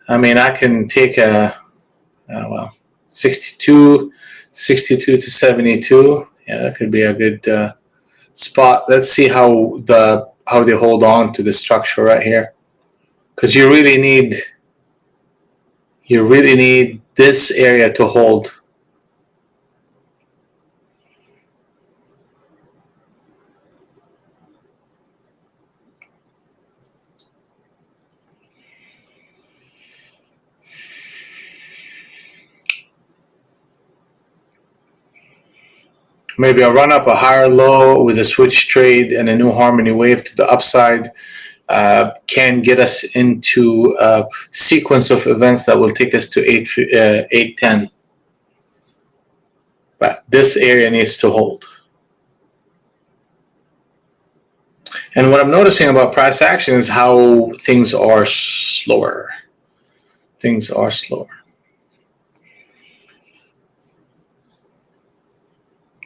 I mean, I can take a, 62 to 72. Yeah, that could be a good spot. Let's see how they hold on to the structure right here, because you really need this area to hold. Maybe a run up, a higher low with a switch trade and a new harmony wave to the upside can get us into a sequence of events that will take us to 810. But this area needs to hold. And what I'm noticing about price action is how things are slower. Things are slower.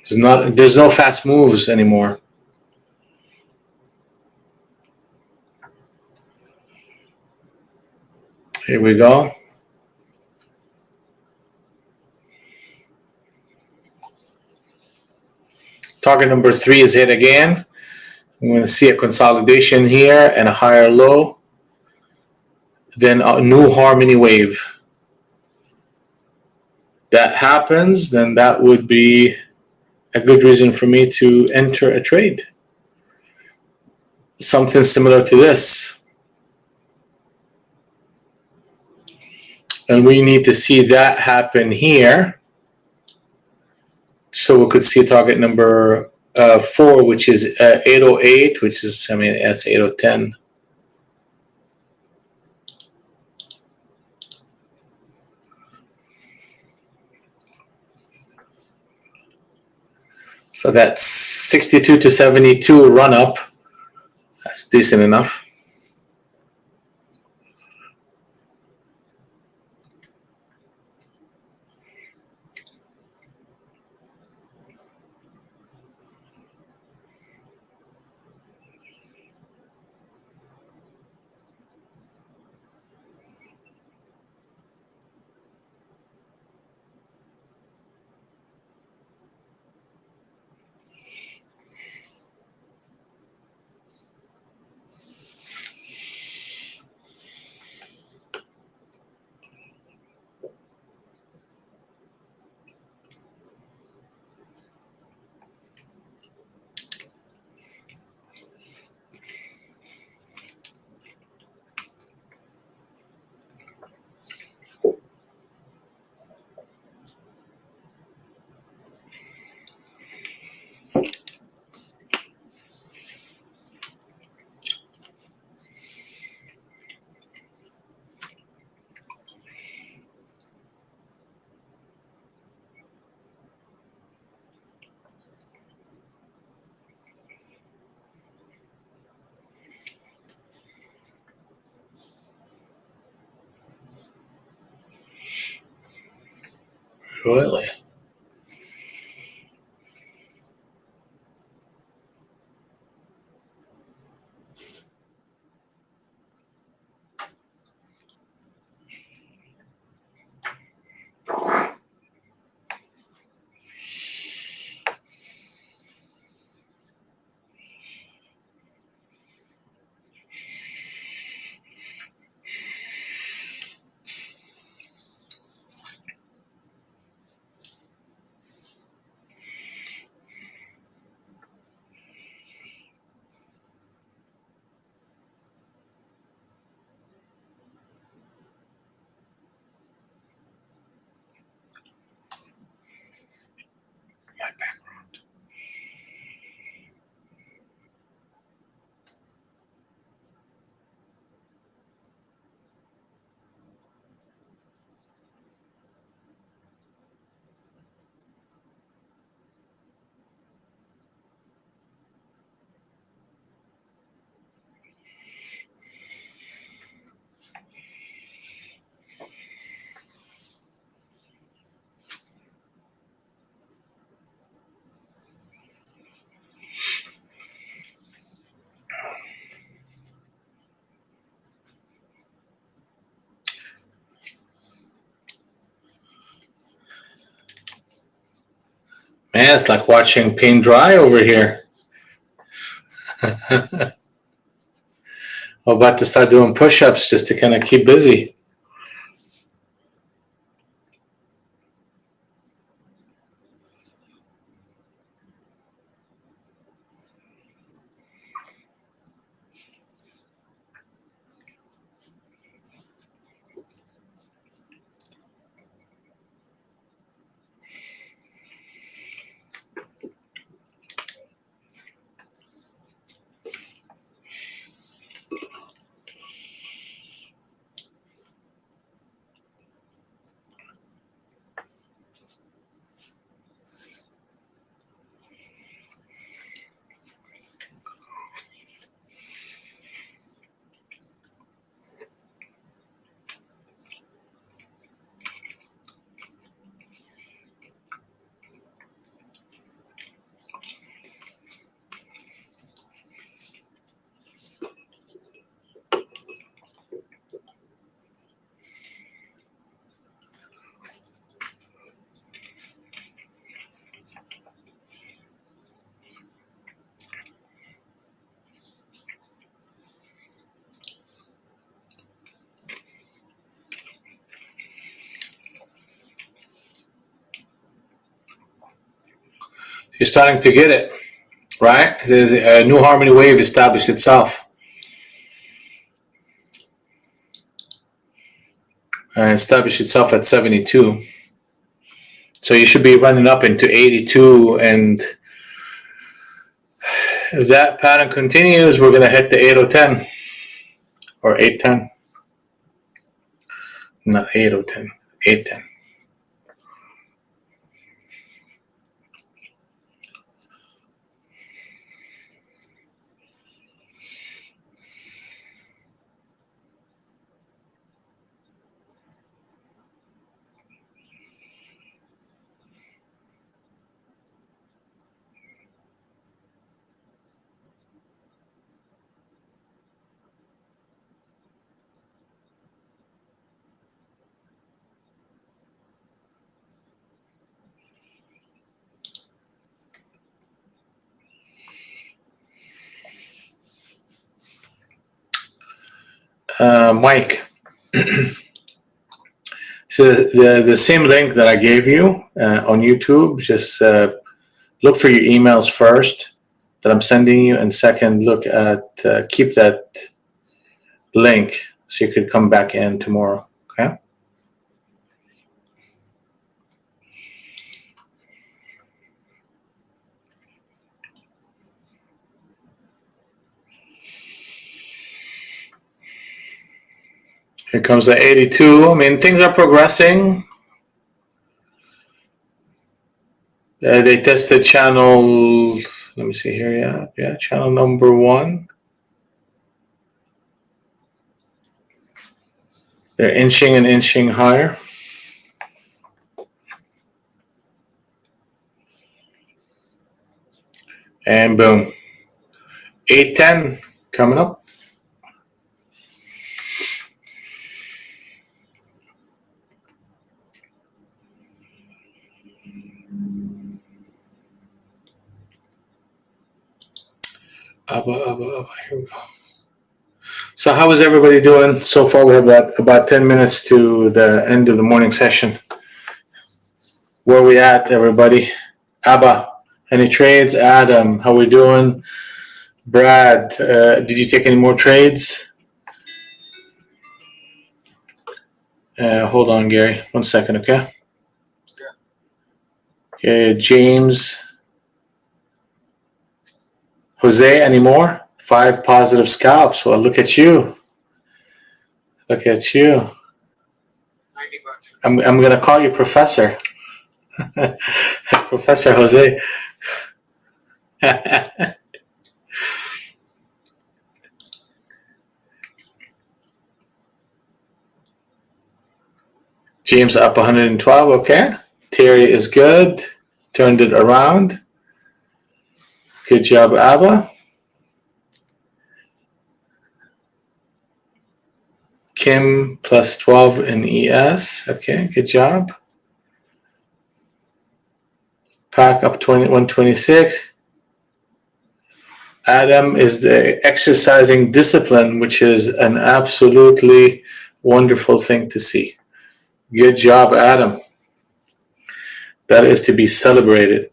There's no fast moves anymore. Here we go. Target number 3 is hit again. I'm going to see a consolidation here and a higher low. Then a new harmony wave. That happens, then that would be a good reason for me to enter a trade. Something similar to this. And we need to see that happen here. So we could see target number 4, which is 808, which is, I mean, that's 8010. So that's 62 to 72 run up. That's decent enough. Really? My background. Man, it's like watching paint dry over here. I'm about to start doing push-ups just to kind of keep busy. You're starting to get it, right? There's a new harmony wave established itself. Established itself at 72. So you should be running up into 82, and if that pattern continues, we're going to hit the 8010 or 810. Not 8010, 810. Mike. So the same link that I gave you on YouTube, just look for your emails first that I'm sending you, and second, look at keep that link so you could come back in tomorrow. Okay. Here comes the 82. I mean, things are progressing. They tested channel. Let me see here. Yeah, channel number 1. They're inching and inching higher. And boom. 810 coming up. Here we go. So how is everybody doing so far? We have about 10 minutes to the end of the morning session. Where we at, everybody? Abba, any trades? Adam, how we doing? Brad, did you take any more trades? Hold on, Gary. 1 second, okay? Okay, James. Jose, any more? 5 positive scalps. Well, look at you. Look at you. I'm going to call you Professor. Professor Jose. James up 112, okay. Terry is good. Turned it around. Good job, Abba. Kim plus 12 in ES. Okay, good job. Pack up 126. Adam is the exercising discipline, which is an absolutely wonderful thing to see. Good job, Adam. That is to be celebrated.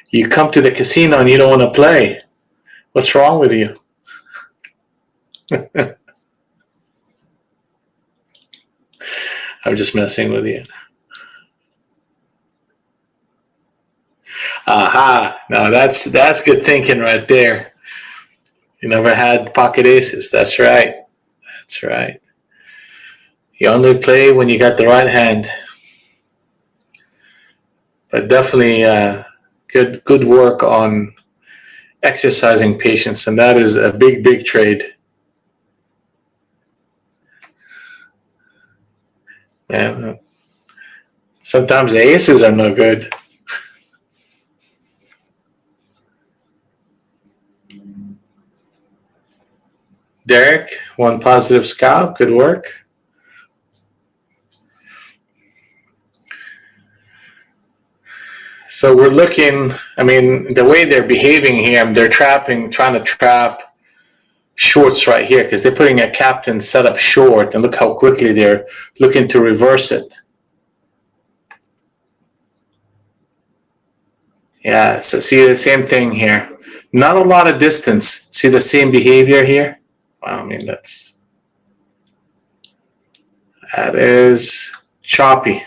You come to the casino and you don't want to play. What's wrong with you? I'm just messing with you. Aha. Now that's good thinking right there. You never had pocket aces. That's right. That's right. You only play when you got the right hand. But definitely good work on exercising patience, and that is a big trade. Yeah. Sometimes the aces are no good. Derek, 1 positive scalp. Good work. So we're looking, I mean, the way they're behaving here, they're trying to trap shorts right here because they're putting a captain set up short, and look how quickly they're looking to reverse it. Yeah, so see the same thing here. Not a lot of distance. See the same behavior here? Wow, I mean, that is choppy.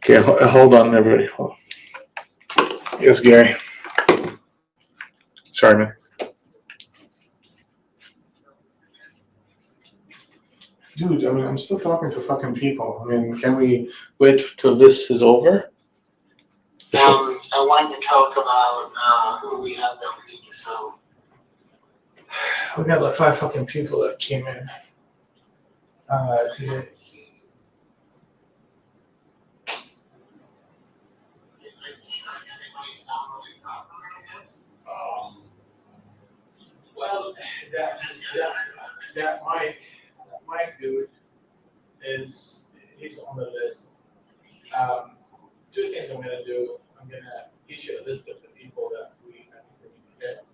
Okay, hold on, everybody. Hold on. Yes, Gary. Sorry, man. Dude, I mean, I'm still talking to fucking people. I mean, can we wait till this is over? I wanted to talk about who we have that we need to sell. We got like 5 fucking people that came in. Today. Well, that Mike dude he's on the list. 2 things I'm gonna do. I'm gonna get you a list of the people that I think we need to get.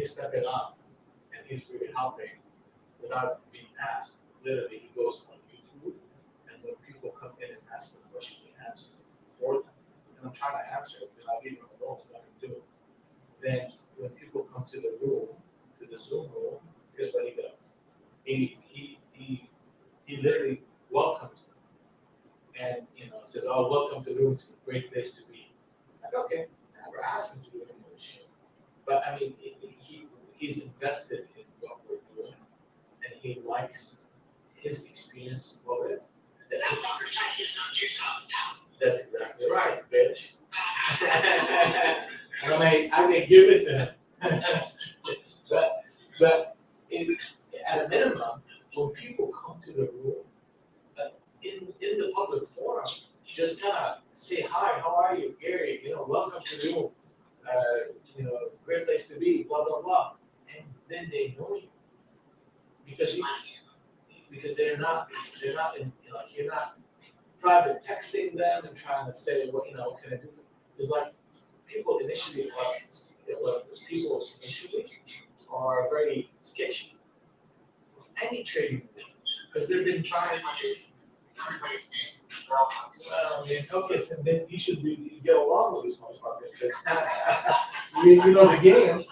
he's stepping up and he's really helping without being asked. Literally, he goes on YouTube, and when people come in and ask him a question, he answers for them. And I'm trying to answer it because I leave him alone, so I can do it. Then when people come to the room, to the Zoom room, guess what he does? He literally welcomes them and says, "Oh, welcome to the room. It's a great place to be." Like, okay, I never asked him to do any of this shit. But I mean, he's invested in what we're doing, and he likes his experience of it. That's exactly right, bitch. I may give it to him. but at a minimum, when people come to the room, in the public forum, just kind of say hi, how are you, Gary? Welcome to the room. Great place to be, blah blah blah, and then they know you because they're not in you're not private texting them and trying to say what can I do? It's like people initially are very sketchy with any trading because they've been trying. Well, I mean, okay, so then you should get along with these motherfuckers because you know the game.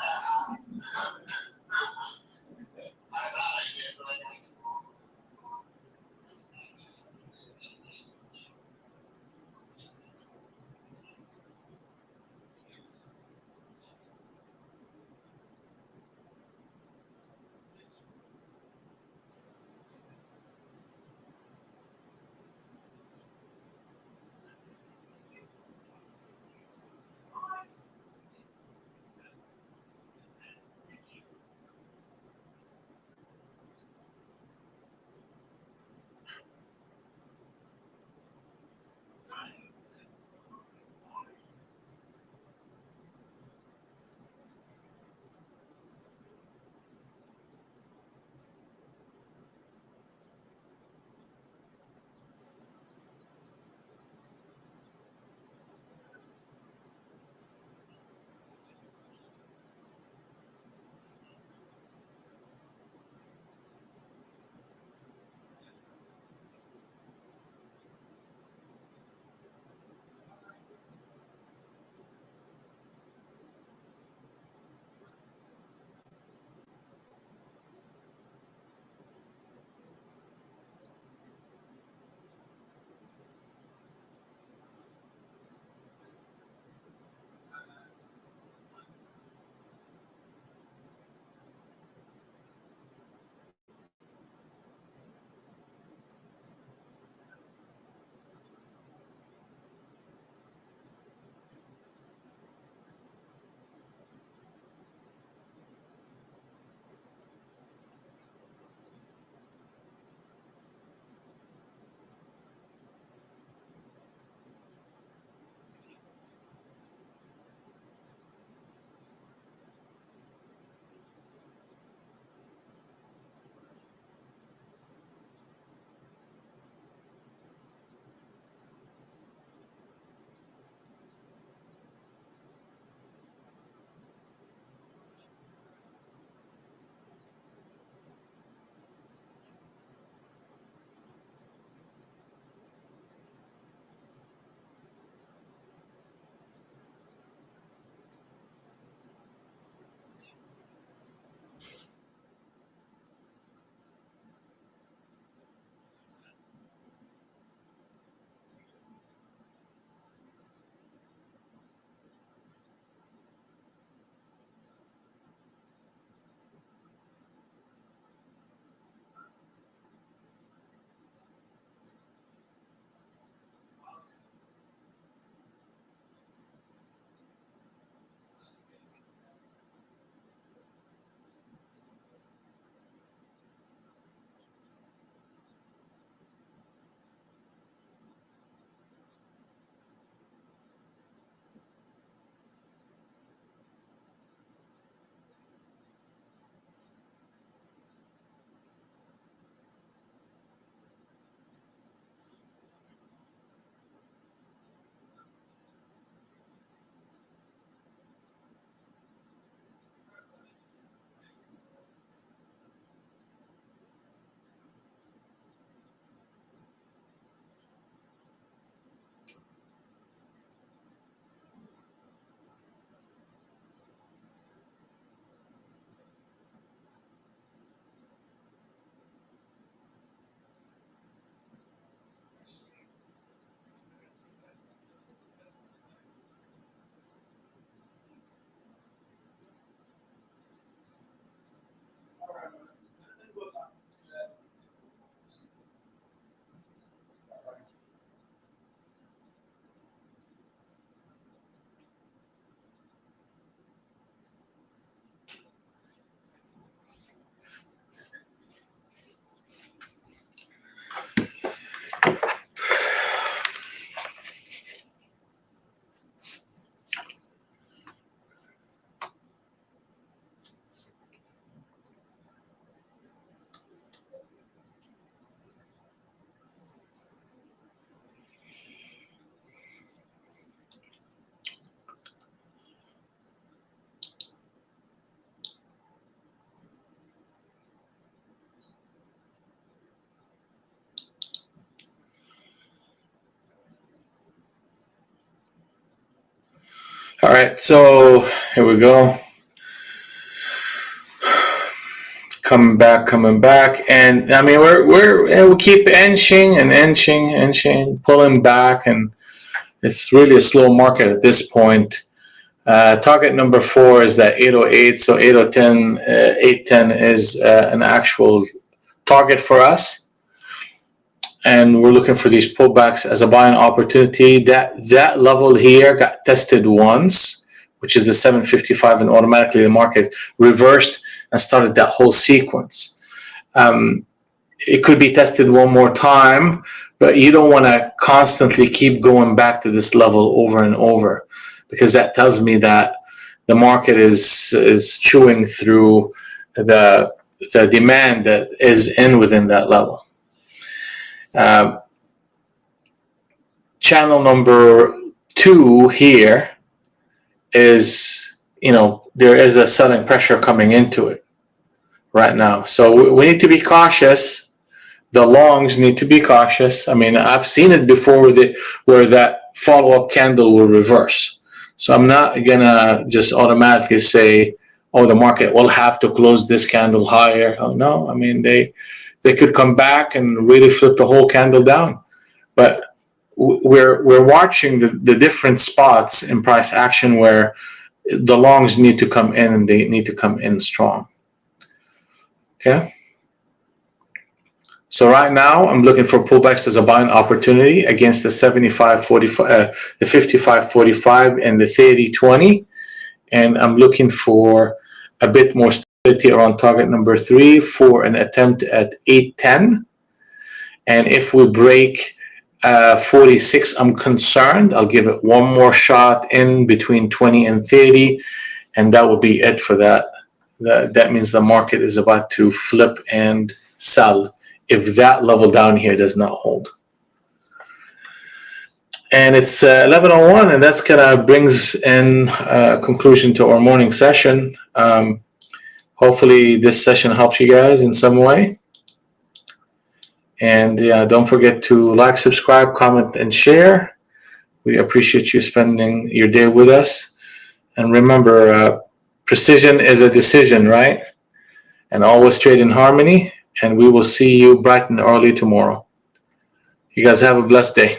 All right, so here we go. Coming back, and I mean we keep inching, pulling back, and it's really a slow market at this point. Target number 4 is that 808, so 810 is an actual target for us, and we're looking for these pullbacks as a buying opportunity. That level here got tested once, which is the 755, and automatically the market reversed and started that whole sequence. It could be tested one more time, but you don't want to constantly keep going back to this level over and over, because that tells me that the market is chewing through the demand that is within that level. Channel number 2 here is, there is a selling pressure coming into it right now. So we need to be cautious. The longs need to be cautious. I mean, I've seen it before where that follow-up candle will reverse. So I'm not going to just automatically say, oh, the market will have to close this candle higher. Oh, no. I mean, they could come back and really flip the whole candle down. But we're watching the different spots in price action where the longs need to come in, and they need to come in strong. Okay. So right now I'm looking for pullbacks as a buying opportunity against the 75.45, the 55.45, and the 30.20, and I'm looking for a bit more stability around target number 3 for an attempt at 810. And if we break 46, I'm concerned. I'll give it one more shot in between 20 and 30, and that will be it for that. That means the market is about to flip and sell if that level down here does not hold. And it's 11:01, and that's kind of brings in conclusion to our morning session. Hopefully this session helps you guys in some way. And don't forget to like, subscribe, comment, and share. We appreciate you spending your day with us. And remember, precision is a decision, right? And always trade in harmony. And we will see you bright and early tomorrow. You guys have a blessed day.